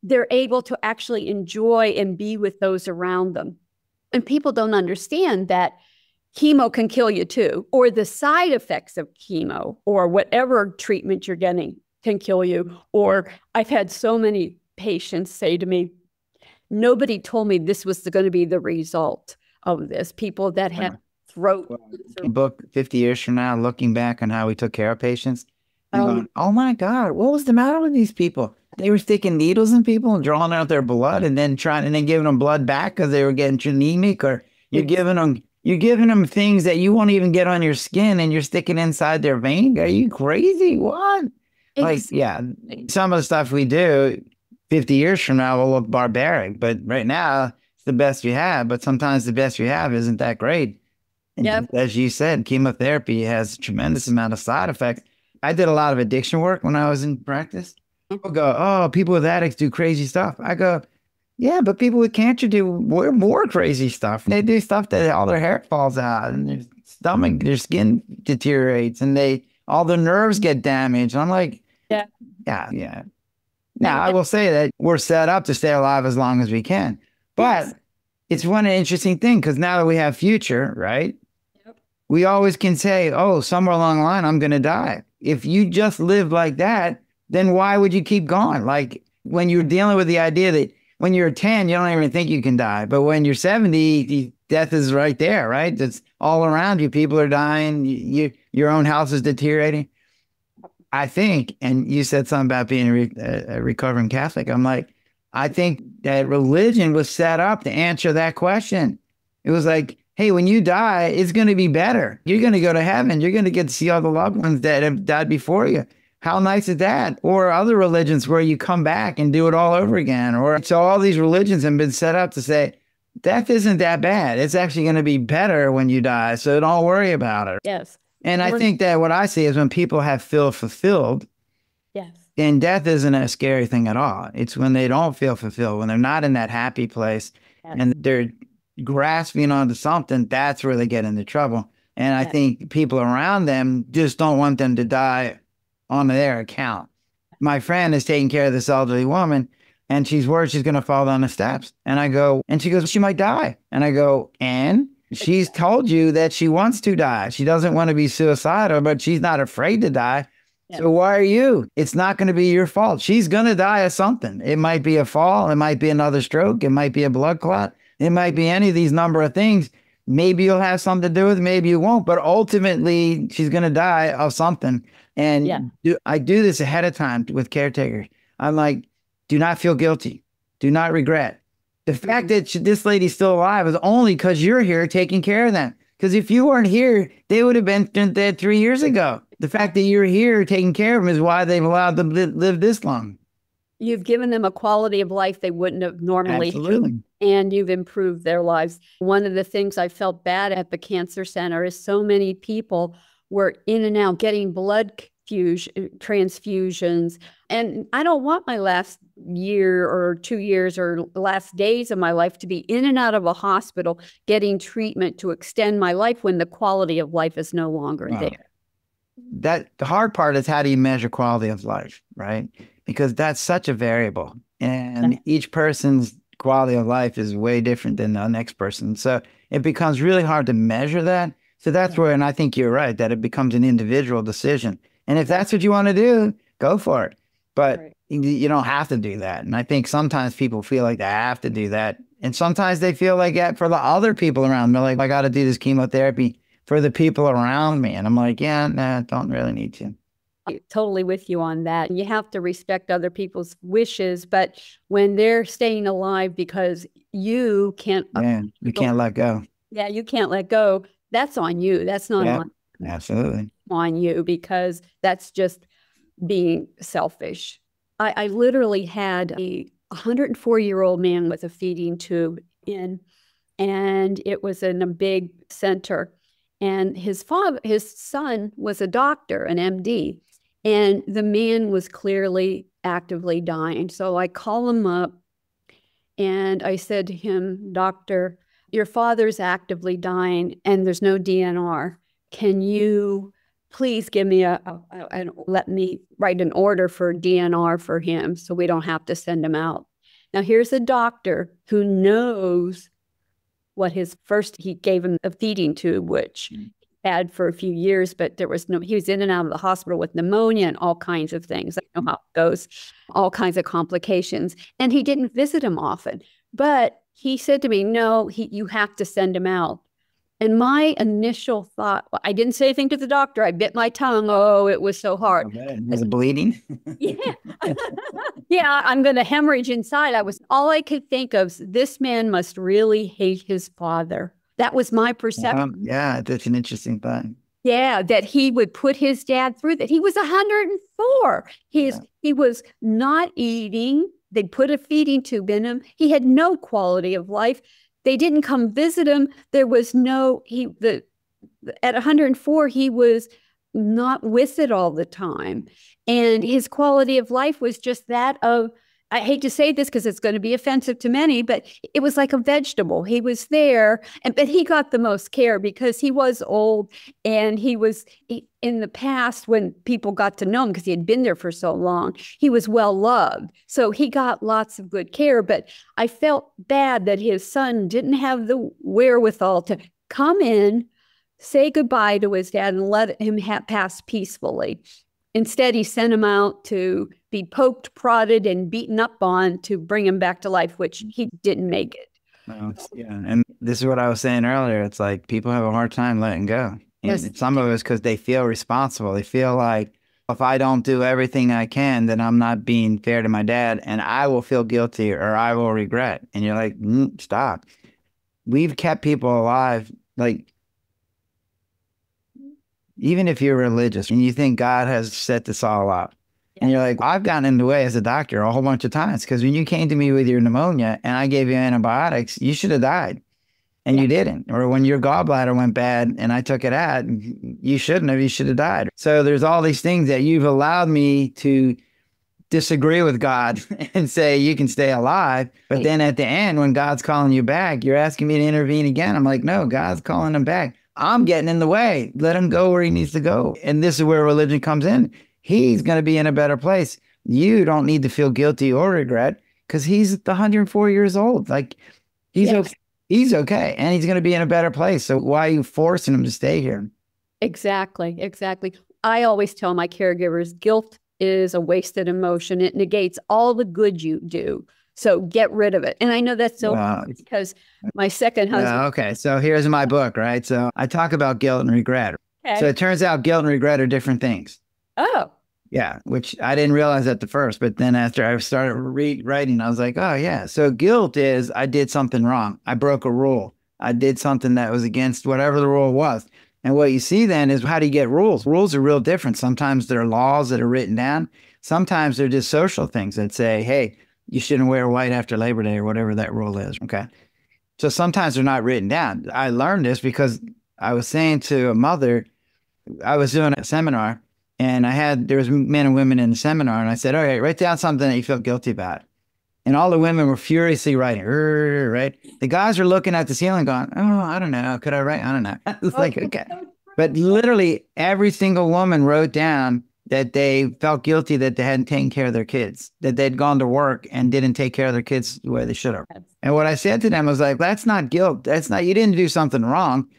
They're able to actually enjoy and be with those around them. And people don't understand that chemo can kill you too, or the side effects of chemo or whatever treatment you're getting can kill you. Or I've had so many patients say to me, nobody told me this was going to be the result of this. People that had throat.
Book 50 years from now, looking back on how we took care of patients, going, oh my God, what was the matter with these people? They were sticking needles in people and drawing out their blood and then giving them blood back because they were getting anemic, or you're giving them things that you won't even get on your skin and you're sticking inside their vein. Are you crazy? What? Some of the stuff we do 50 years from now will look barbaric, but right now it's the best you have. But sometimes the best you have isn't that great. And as you said, chemotherapy has a tremendous amount of side effects. I did a lot of addiction work when I was in practice. People go, "Oh, people with addicts do crazy stuff." I go, "Yeah, but people with cancer do more crazy stuff. They do stuff that all their hair falls out and their skin deteriorates and all their nerves get damaged." And I'm like, yeah. Now, I will say that we're set up to stay alive as long as we can. But it's one interesting thing, because now that we have future, right? Yep. We always can say, oh, somewhere along the line, I'm going to die. If you just live like that, then why would you keep going? Like when you're dealing with the idea that when you're 10, you don't even think you can die. But when you're 70, death is right there, right? It's all around you, people are dying. Your own house is deteriorating. I think, and you said something about being a recovering Catholic. I'm like, I think that religion was set up to answer that question. It was like, hey, when you die, it's going to be better. You're going to go to heaven. You're going to get to see all the loved ones that have died before you. How nice is that? Or other religions where you come back and do it all over again. Or so all these religions have been set up to say, death isn't that bad. It's actually going to be better when you die. So don't worry about it.
Yes.
And I think that what I see is when people have feel fulfilled,
yes,
then death isn't a scary thing at all. It's when they don't feel fulfilled, when they're not in that happy place, yes, and they're grasping onto something, that's where they get into trouble. And I think people around them just don't want them to die on their account. My friend is taking care of this elderly woman, and she's worried she's going to fall down the steps. And I go, and she goes, she might die. And I go, and she's told you that she wants to die. She doesn't want to be suicidal, but she's not afraid to die. Yep. So why are you? It's not going to be your fault. She's going to die of something. It might be a fall. It might be another stroke. It might be a blood clot. It might be any of these number of things. Maybe you'll have something to do with it. Maybe you won't. But ultimately, she's going to die of something. And I do this ahead of time with caretakers. I'm like, do not feel guilty. Do not regret. The fact that this lady's still alive is only because you're here taking care of them. Because if you weren't here, they would have been dead 3 years ago. The fact that you're here taking care of them is why they've allowed them to live this long.
You've given them a quality of life they wouldn't have normally.
Absolutely.
And you've improved their lives. One of the things I felt bad at the cancer center is so many people were in and out getting blood transfusions. And I don't want my last year or 2 years or last days of my life to be in and out of a hospital getting treatment to extend my life when the quality of life is no longer there.
The hard part is, how do you measure quality of life, right? Because that's such a variable. And each person's quality of life is way different than the next person. So it becomes really hard to measure that. So that's where, and I think you're right, that it becomes an individual decision. And if that's what you want to do, go for it. But you don't have to do that. And I think sometimes people feel like they have to do that. And sometimes they feel like that for the other people around them. They're like, I got to do this chemotherapy for the people around me. And I'm like, yeah, nah, don't really need to.
I'm totally with you on that. You have to respect other people's wishes. But when they're staying alive because you can't.
Yeah, you can't let go.
Yeah, you can't let go. That's on you. That's not on.
Absolutely.
On you, because that's just being selfish. I literally had a 104-year-old man with a feeding tube in, and it was in a big center. And his son was a doctor, an MD, and the man was clearly actively dying. So I call him up and I said to him, Doctor, your father's actively dying and there's no DNR. Can you please give me let me write an order for DNR for him so we don't have to send him out. Now here's a doctor who knows what he gave him a feeding tube, which he had for a few years, but he was in and out of the hospital with pneumonia and all kinds of things. I know how it goes, all kinds of complications. And he didn't visit him often, but he said to me, no, you have to send him out. And my initial thought, I didn't say anything to the doctor. I bit my tongue. Oh, it was so hard.
Okay. Was it bleeding?
Yeah. Yeah, I'm going to hemorrhage inside. All I could think of, this man must really hate his father. That was my perception.
Yeah, that's an interesting thought.
Yeah, that he would put his dad through that. He was 104. He was not eating. They'd put a feeding tube in him. He had no quality of life. They didn't come visit him. There was at 104, he was not with it all the time. And his quality of life was just that of, I hate to say this because it's going to be offensive to many, but it was like a vegetable. He was there, but he got the most care because he was old, and in the past, when people got to know him, because he had been there for so long, he was well loved. So he got lots of good care, but I felt bad that his son didn't have the wherewithal to come in, say goodbye to his dad, and let him pass peacefully. Instead, he sent him out to be poked, prodded, and beaten up on to bring him back to life, which he didn't make it.
Yeah. And this is what I was saying earlier. It's like people have a hard time letting go.
Yes.
And some of it's because they feel responsible. They feel like if I don't do everything I can, then I'm not being fair to my dad and I will feel guilty or I will regret. And you're like, stop. We've kept people alive. Like, even if you're religious and you think God has set this all up, and you're like, I've gotten in the way as a doctor a whole bunch of times because when you came to me with your pneumonia and I gave you antibiotics, you should have died and you didn't. Or when your gallbladder went bad and I took it out, you shouldn't have, you should have died. So there's all these things that you've allowed me to disagree with God and say you can stay alive. But then at the end, when God's calling you back, you're asking me to intervene again. I'm like, no, God's calling him back. I'm getting in the way. Let him go where he needs to go. And this is where religion comes in. He's going to be in a better place. You don't need to feel guilty or regret because he's 104 years old. Like he's okay. He's okay. And he's going to be in a better place. So why are you forcing him to stay here?
Exactly. Exactly. I always tell my caregivers, guilt is a wasted emotion. It negates all the good you do. So get rid of it. And I know that's so because my second husband.
Okay. So here's my book, right? So I talk about guilt and regret. Okay. So it turns out guilt and regret are different things.
Oh.
Yeah, which I didn't realize at the first, but then after I started writing, I was like, oh yeah. So guilt is I did something wrong. I broke a rule. I did something that was against whatever the rule was. And what you see then is how do you get rules? Rules are real different. Sometimes they're laws that are written down. Sometimes they're just social things that say, hey, you shouldn't wear white after Labor Day or whatever that rule is. Okay. So sometimes they're not written down. I learned this because I was saying to a mother, I was doing a seminar. And there was men and women in the seminar, and I said, all right, write down something that you feel guilty about. And all the women were furiously writing, right? The guys were looking at the ceiling going, oh, I don't know. Could I write? I don't know. It's like, okay. But literally every single woman wrote down that they felt guilty that they hadn't taken care of their kids, that they'd gone to work and didn't take care of their kids the way they should have. And what I said to them was like, that's not guilt. That's not, you didn't do something wrong.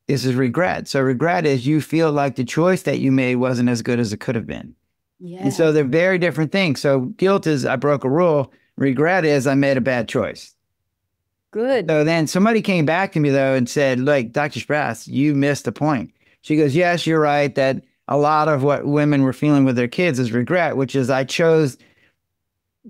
This is regret. So regret is you feel like the choice that you made wasn't as good as it could have been. Yeah. And so they're very different things. So guilt is I broke a rule. Regret is I made a bad choice.
Good.
So then somebody came back to me though and said, look, Dr. Sprass, you missed the point. She goes, yes, you're right that a lot of what women were feeling with their kids is regret, which is I chose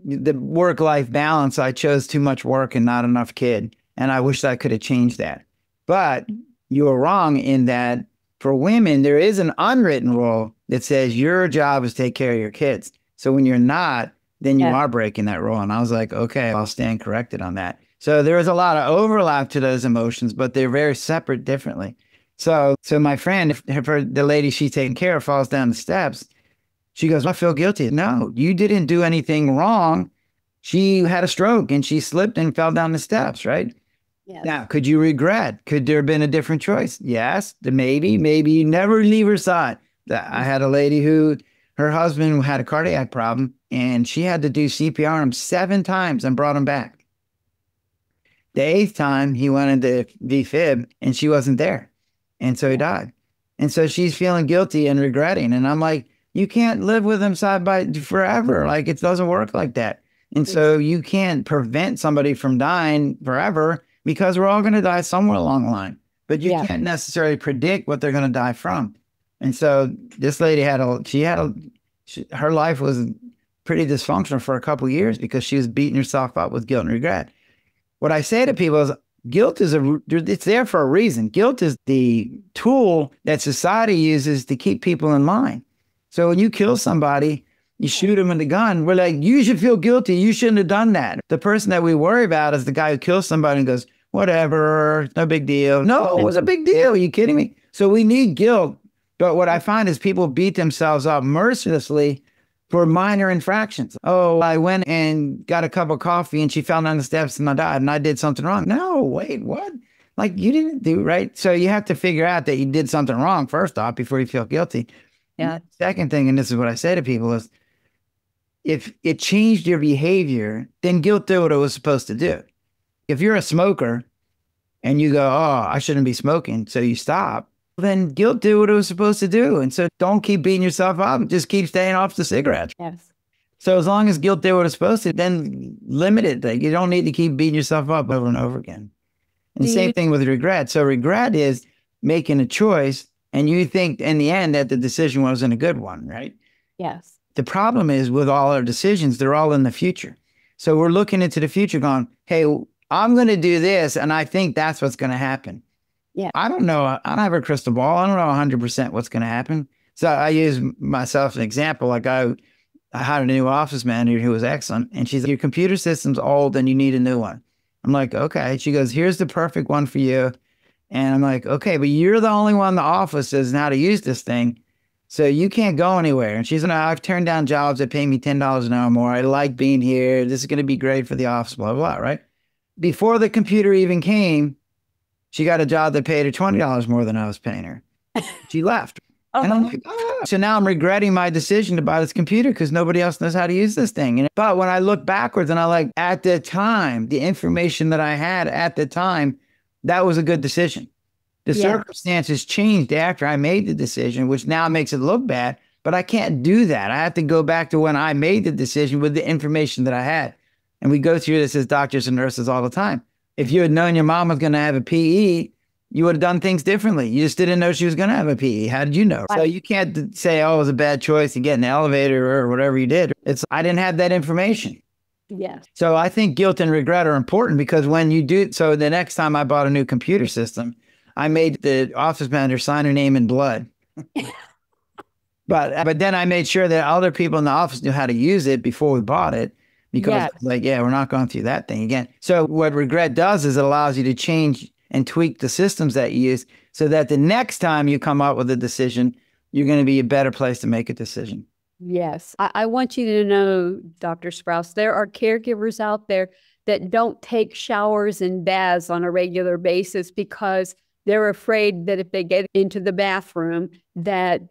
the work-life balance. I chose too much work and not enough kid. And I wish I could have changed that. But you are wrong in that for women, there is an unwritten rule that says your job is to take care of your kids. So when you're not, then you are breaking that rule. And I was like, okay, I'll stand corrected on that. So there is a lot of overlap to those emotions, but they're very separate differently. So my friend, if the lady she's taking care of falls down the steps, she goes, I feel guilty. No, you didn't do anything wrong. She had a stroke and she slipped and fell down the steps, right? Yes. Now, could you regret? Could there have been a different choice? Yes, maybe you never leave her side. I had a lady who, her husband had a cardiac problem and she had to do CPR on him 7 times and brought him back. The 8th time he wanted to defib and she wasn't there. And so he died. And so she's feeling guilty and regretting. And I'm like, you can't live with him side by forever. Like it doesn't work like that. And so you can't prevent somebody from dying forever, because we're all going to die somewhere along the line, but you can't necessarily predict what they're going to die from. And so this lady her life was pretty dysfunctional for a couple of years because she was beating herself up with guilt and regret. What I say to people is guilt it's there for a reason. Guilt is the tool that society uses to keep people in line. So when you kill somebody, you shoot him in the gun, we're like, you should feel guilty. You shouldn't have done that. The person that we worry about is the guy who kills somebody and goes, whatever, no big deal. No, it was a big deal. Are you kidding me? So we need guilt. But what I find is people beat themselves up mercilessly for minor infractions. Oh, I went and got a cup of coffee and she fell down the steps and I died and I did something wrong. No, wait, what? Like you didn't do right. So you have to figure out that you did something wrong first off before you feel guilty. Yeah. Second thing, and this is what I say to people, is if it changed your behavior, then guilt did what it was supposed to do. If you're a smoker and you go, oh, I shouldn't be smoking, so you stop, then guilt did what it was supposed to do. And so don't keep beating yourself up. Just keep staying off the cigarettes.
Yes.
So as long as guilt did what it's supposed to, then limit it. Like, you don't need to keep beating yourself up over and over again. And same thing with regret. So regret is making a choice and you think in the end that the decision wasn't a good one, right?
Yes.
The problem is with all our decisions, they're all in the future. So we're looking into the future going, hey, I'm going to do this. And I think that's what's going to happen.
Yeah.
I don't know. I don't have a crystal ball. I don't know 100% what's going to happen. So I use myself as an example. Like I hired a new office manager who was excellent. And she's like, your computer system's old and you need a new one. I'm like, okay. She goes, here's the perfect one for you. And I'm like, okay, but you're the only one in the office that knows how to use this thing. So you can't go anywhere. And she's like, I've turned down jobs that pay me $10 an hour more. I like being here. This is going to be great for the office, blah, blah, blah, right? Before the computer even came, she got a job that paid her $20 more than I was paying her. She left. And I'm like, so now I'm regretting my decision to buy this computer because nobody else knows how to use this thing. But when I look backwards and I like, at the time, the information that I had at the time, that was a good decision. The circumstances changed after I made the decision, which now makes it look bad, but I can't do that. I have to go back to when I made the decision with the information that I had. And we go through this as doctors and nurses all the time. If you had known your mom was going to have a PE, you would have done things differently. You just didn't know she was going to have a PE. How did you know? Right. So you can't say, oh, it was a bad choice to get in the elevator or whatever you did. I didn't have that information.
Yes.
So I think guilt and regret are important because when you do, so the next time I bought a new computer system, I made the office manager sign her name in blood. But then I made sure that other people in the office knew how to use it before we bought it because we're not going through that thing again. So what regret does is it allows you to change and tweak the systems that you use so that the next time you come up with a decision, you're going to be a better place to make a decision.
Yes. I want you to know, Dr. Sprouse, there are caregivers out there that don't take showers and baths on a regular basis because they're afraid that if they get into the bathroom, that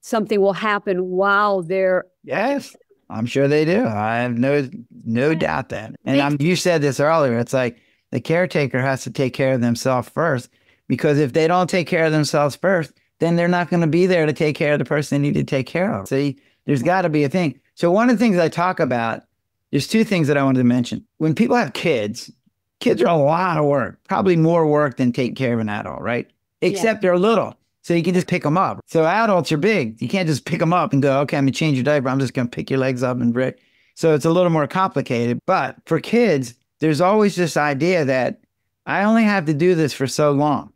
something will happen while they're...
Yes, I'm sure they do. I have no doubt that. And you said this earlier. It's like the caretaker has to take care of themselves first, because if they don't take care of themselves first, then they're not going to be there to take care of the person they need to take care of. See, there's got to be a thing. So one of the things I talk about, there's two things that I wanted to mention. When people have kids are a lot of work, probably more work than taking care of an adult, right? Except they're little. So you can just pick them up. So adults are big. You can't just pick them up and go, okay, I'm going to change your diaper. I'm just going to pick your legs up and break. So it's a little more complicated. But for kids, there's always this idea that I only have to do this for so long.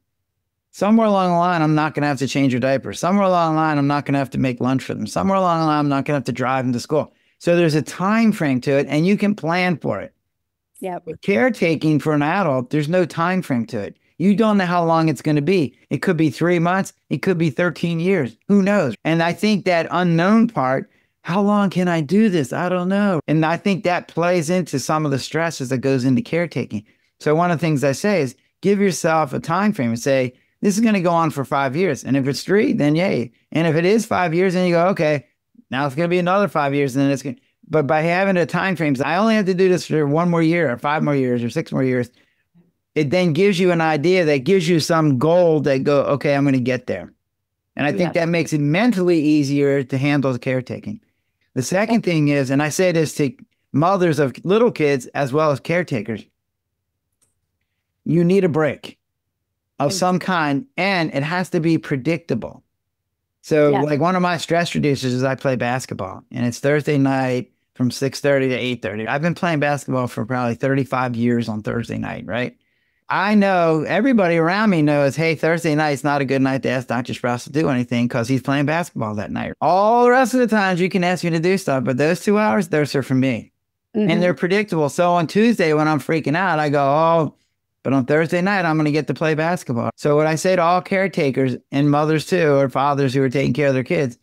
Somewhere along the line, I'm not going to have to change your diaper. Somewhere along the line, I'm not going to have to make lunch for them. Somewhere along the line, I'm not going to have to drive them to school. So there's a time frame to it, and you can plan for it.
Yeah.
But caretaking for an adult, there's no time frame to it. You don't know how long it's going to be. It could be 3 months. It could be 13 years. Who knows? And I think that unknown part, how long can I do this? I don't know. And I think that plays into some of the stresses that goes into caretaking. So one of the things I say is give yourself a time frame and say, this is going to go on for 5 years. And if it's 3, then yay. And if it is 5 years, then you go, okay, now it's going to be another 5 years. And then it's going to... But by having a time frame, I only have to do this for 1 more year or 5 more years or 6 more years. It then gives you an idea that gives you some goal that go, okay, I'm going to get there. And I think that makes it mentally easier to handle the caretaking. The second thing is, and I say this to mothers of little kids as well as caretakers, you need a break of some kind, and it has to be predictable. So like one of my stress reducers is I play basketball, and it's Thursday night from 6:30 to 8:30. I've been playing basketball for probably 35 years on Thursday night, right? I know everybody around me knows, hey, Thursday night's not a good night to ask Dr. Sprouse to do anything because he's playing basketball that night. All the rest of the times you can ask me to do stuff, but those 2 hours, those are for me. And they're predictable. So on Tuesday when I'm freaking out, I go, oh, but on Thursday night, I'm going to get to play basketball. So what I say to all caretakers and mothers too, or fathers who are taking care of their kids,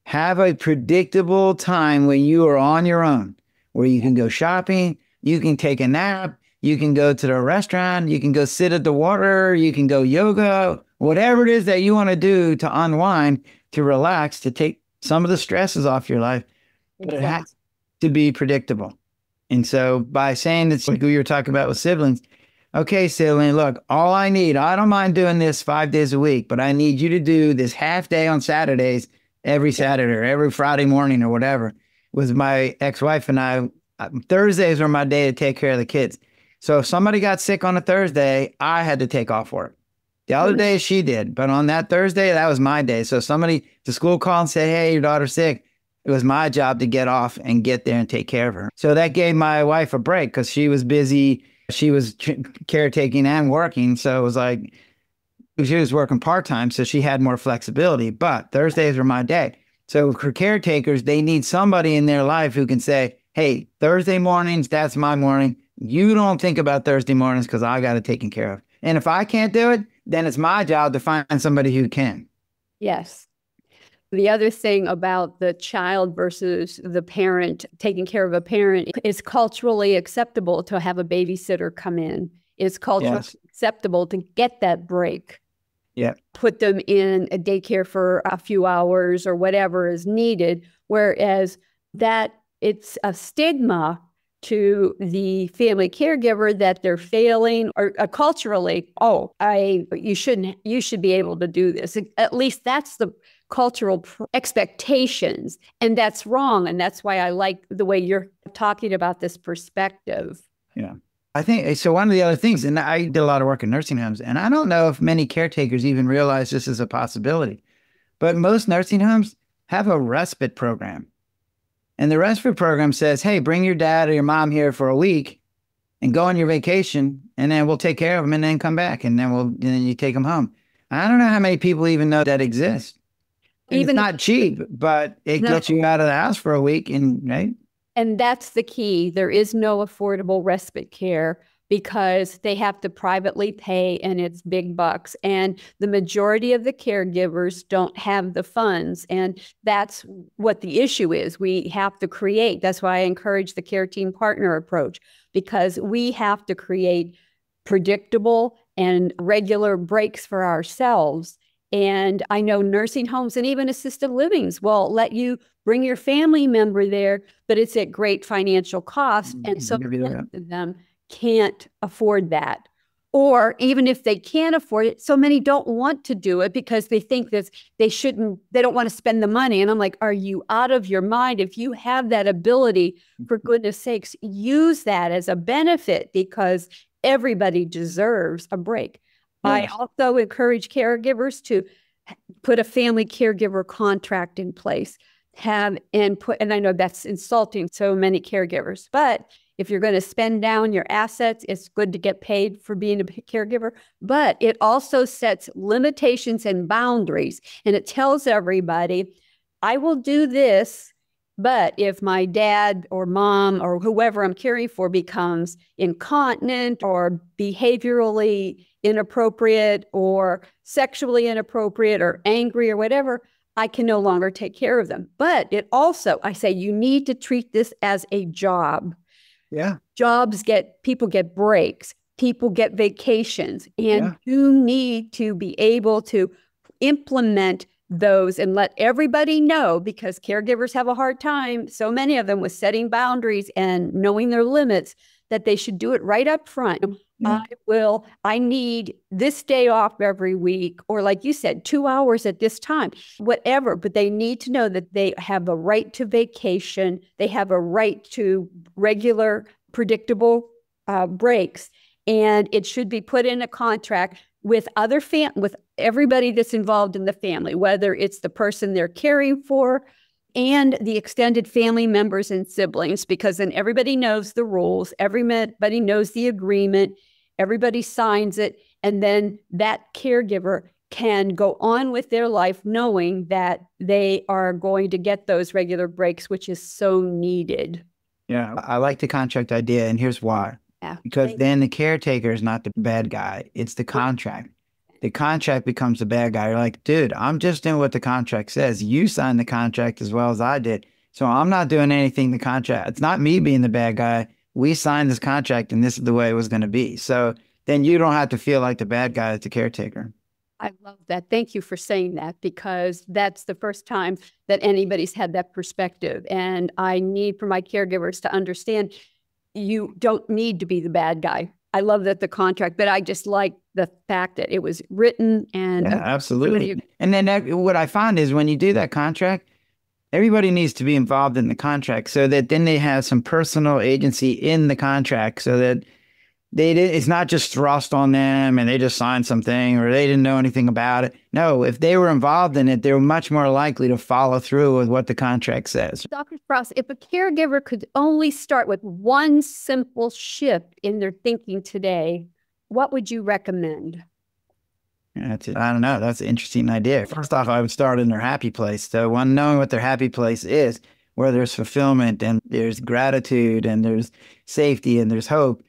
have a predictable time when you are on your own, where you can go shopping, you can take a nap, you can go to the restaurant, you can go sit at the water, you can go yoga, whatever it is that you want to do to unwind, to relax, to take some of the stresses off your life. But it has to be predictable. And so by saying this, like we were talking about with siblings, okay, sibling, look, all I need, I don't mind doing this 5 days a week, but I need you to do this half day on Saturdays, every Saturday or every Friday morning or whatever. was my ex-wife and I, Thursdays were my day to take care of the kids. So if somebody got sick on a Thursday, I had to take off work. The other day she did, but on that Thursday, that was my day. So the school called and said, hey, your daughter's sick. It was my job to get off and get there and take care of her. So that gave my wife a break because she was busy. She was caretaking and working. So it was like, she was working part-time, so she had more flexibility, but Thursdays were my day. So for caretakers, they need somebody in their life who can say, hey, Thursday mornings, that's my morning. You don't think about Thursday mornings because I got it taken care of. And if I can't do it, then it's my job to find somebody who can.
Yes. The other thing about the child versus the parent, taking care of a parent, is culturally acceptable to have a babysitter come in. It's culturally acceptable to get that break.
Yeah.
Put them in a daycare for a few hours or whatever is needed. Whereas that it's a stigma to the family caregiver that they're failing, or culturally, you should be able to do this. At least that's the cultural expectations, and that's wrong. And that's why I like the way you're talking about this perspective.
Yeah. I think so. One of the other things, and I did a lot of work in nursing homes, and I don't know if many caretakers even realize this is a possibility, but most nursing homes have a respite program. And the respite program says, hey, bring your dad or your mom here for a week and go on your vacation, and then we'll take care of them and then come back, and then you take them home. I don't know how many people even know that exists. It's not cheap, but it gets you out of the house for a week, right?
And that's the key. There is no affordable respite care because they have to privately pay, and it's big bucks. And the majority of the caregivers don't have the funds. And that's what the issue is. We have to create. That's why I encourage the care team partner approach, because we have to create predictable and regular breaks for ourselves. And I know nursing homes and even assisted livings will let you bring your family member there, but it's at great financial cost. And so many of them can't afford that. Or even if they can't afford it, so many don't want to do it because they think that they don't want to spend the money. And I'm like, are you out of your mind? If you have that ability, for goodness sakes, use that as a benefit, because everybody deserves a break. I also encourage caregivers to put a family caregiver contract in place, and I know that's insulting so many caregivers, but if you're going to spend down your assets, it's good to get paid for being a caregiver, but it also sets limitations and boundaries, and it tells everybody, I will do this, but if my dad or mom or whoever I'm caring for becomes incontinent or behaviorally inappropriate or sexually inappropriate or angry or whatever, I can no longer take care of them. But it also, I say, you need to treat this as a job.
Yeah.
People get breaks, people get vacations, and you need to be able to implement those and let everybody know, because caregivers have a hard time, so many of them, with setting boundaries and knowing their limits, that they should do it right up front. I need this day off every week, or like you said, 2 hours at this time, whatever, but they need to know that they have a right to vacation. They have a right to regular, predictable breaks, and it should be put in a contract with with everybody that's involved in the family, whether it's the person they're caring for and the extended family members and siblings, because then everybody knows the rules, everybody knows the agreement, everybody signs it, and then that caregiver can go on with their life knowing that they are going to get those regular breaks, which is so needed.
Yeah, I like the contract idea, and here's why. Yeah. Because then the caretaker is not the bad guy, it's the contract. The contract becomes the bad guy. You're like, dude, I'm just doing what the contract says. You signed the contract as well as I did. So I'm not doing anything the contract. It's not me being the bad guy. We signed this contract and this is the way it was going to be. So then you don't have to feel like the bad guy as the caretaker.
I love that. Thank you for saying that, because that's the first time that anybody's had that perspective. And I need for my caregivers to understand you don't need to be the bad guy. I love that the contract, but I just like the fact that it was written and
absolutely. And then what I find is when you do that contract, everybody needs to be involved in the contract so that then they have some personal agency in the contract so that it's not just thrust on them and they just signed something or they didn't know anything about it. No, if they were involved in it, they were much more likely to follow through with what the contract says.
Dr. Sprouse, if a caregiver could only start with one simple shift in their thinking today, what would you recommend?
I don't know. That's an interesting idea. First off, I would start in their happy place. So knowing what their happy place is, where there's fulfillment and there's gratitude and there's safety and there's hope,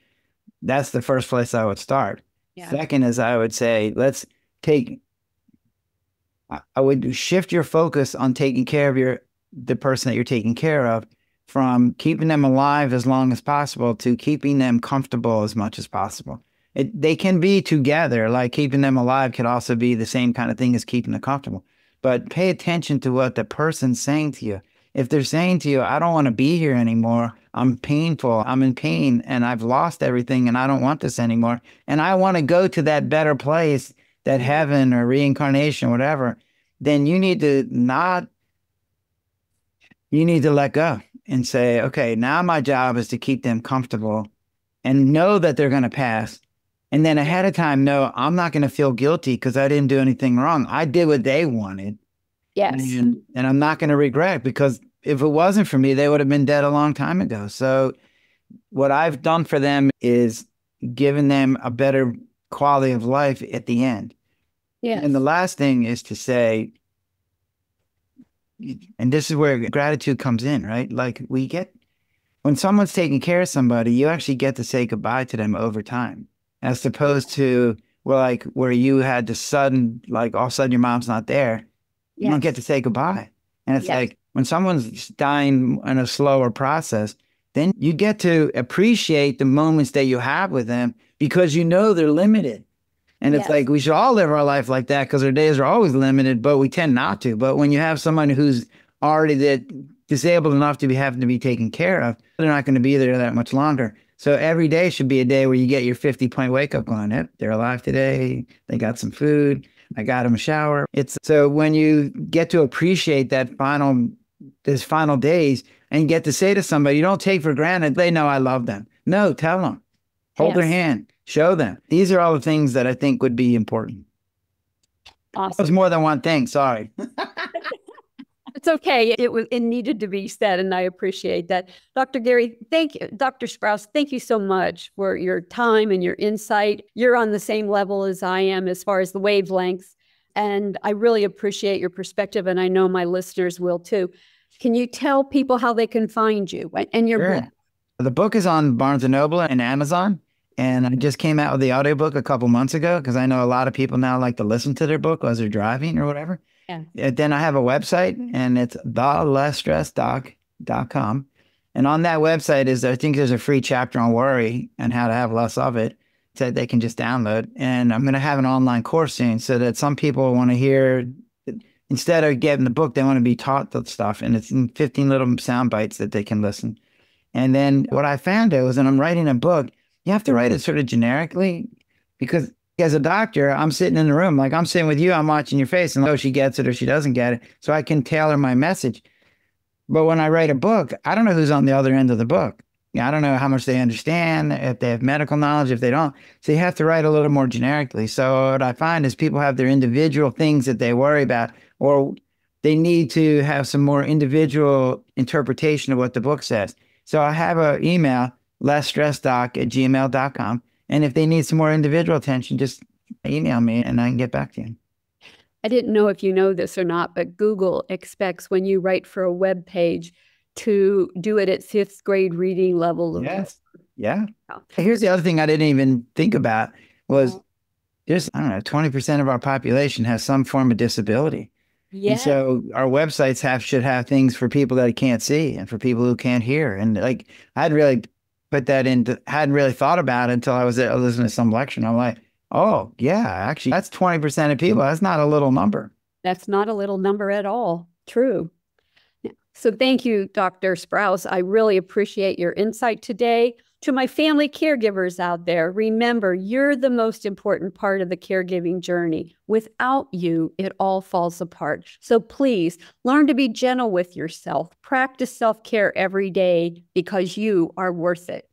that's the first place I would start. Yeah. Second is I would say, I would shift your focus on taking care of the person that you're taking care of, from keeping them alive as long as possible to keeping them comfortable as much as possible. They can be together, like keeping them alive could also be the same kind of thing as keeping them comfortable. But pay attention to what the person's saying to you. If they're saying to you, I don't want to be here anymore, I'm painful, I'm in pain, and I've lost everything, and I don't want this anymore, and I want to go to that better place, that heaven or reincarnation, whatever, then you need to let go and say, okay, now my job is to keep them comfortable and know that they're going to pass. And then ahead of time, know I'm not going to feel guilty because I didn't do anything wrong. I did what they wanted.
Yes.
And I'm not going to regret, because if it wasn't for me, they would have been dead a long time ago. So what I've done for them is given them a better quality of life at the end.
Yes.
And the last thing is to say, and this is where gratitude comes in, right? Like when someone's taking care of somebody, you actually get to say goodbye to them over time, as opposed to where you had to all of a sudden your mom's not there. You don't get to say goodbye. And it's like when someone's dying in a slower process, then you get to appreciate the moments that you have with them because you know they're limited. And it's like we should all live our life like that, because our days are always limited, but we tend not to. But when you have someone who's already disabled enough to be having to be taken care of, they're not going to be there that much longer. So every day should be a day where you get your 50-point wake-up going. Yep, they're alive today. They got some food. I got them a shower. So when you get to appreciate those final days and you get to say to somebody, you don't take for granted, they know I love them. No, tell them. Hold their hand. Show them. These are all the things that I think would be important.
Awesome.
That was more than one thing. Sorry.
It's okay. It needed to be said, and I appreciate that. Dr. Gary, thank you. Dr. Sprouse, thank you so much for your time and your insight. You're on the same level as I am as far as the wavelengths, and I really appreciate your perspective, and I know my listeners will too. Can you tell people how they can find you and your book?
The book is on Barnes & Noble and Amazon, and I just came out with the audiobook a couple months ago because I know a lot of people now like to listen to their book as they're driving or whatever. Yeah. Then I have a website, and it's thelessstressdoc.com. And on that website I think there's a free chapter on worry and how to have less of it that they can just download. And I'm going to have an online course soon so that some people want to hear, instead of getting the book, they want to be taught the stuff. And it's in 15 little sound bites that they can listen. And then what I found out was, when I'm writing a book, you have to write it sort of generically, because as a doctor, I'm sitting in the room, like I'm sitting with you, I'm watching your face, and she gets it or she doesn't get it. So I can tailor my message. But when I write a book, I don't know who's on the other end of the book. I don't know how much they understand, if they have medical knowledge, if they don't. So you have to write a little more generically. So what I find is people have their individual things that they worry about, or they need to have some more individual interpretation of what the book says. So I have an email, lessstressdoc@gmail.com. And if they need some more individual attention, just email me and I can get back to you.
I didn't know if you know this or not, but Google expects when you write for a web page to do it at 5th grade reading level.
Yes. Yeah. Here's the other thing I didn't even think about was just, 20% of our population has some form of disability. Yeah. And so our websites should have things for people that can't see and for people who can't hear. And I hadn't really hadn't really thought about it until I was listening to some lecture. And I'm like, oh, yeah, actually, that's 20% of people. That's not a little number.
That's not a little number at all. True. So thank you, Dr. Sprouse. I really appreciate your insight today. To my family caregivers out there, remember, you're the most important part of the caregiving journey. Without you, it all falls apart. So please learn to be gentle with yourself. Practice self-care every day because you are worth it.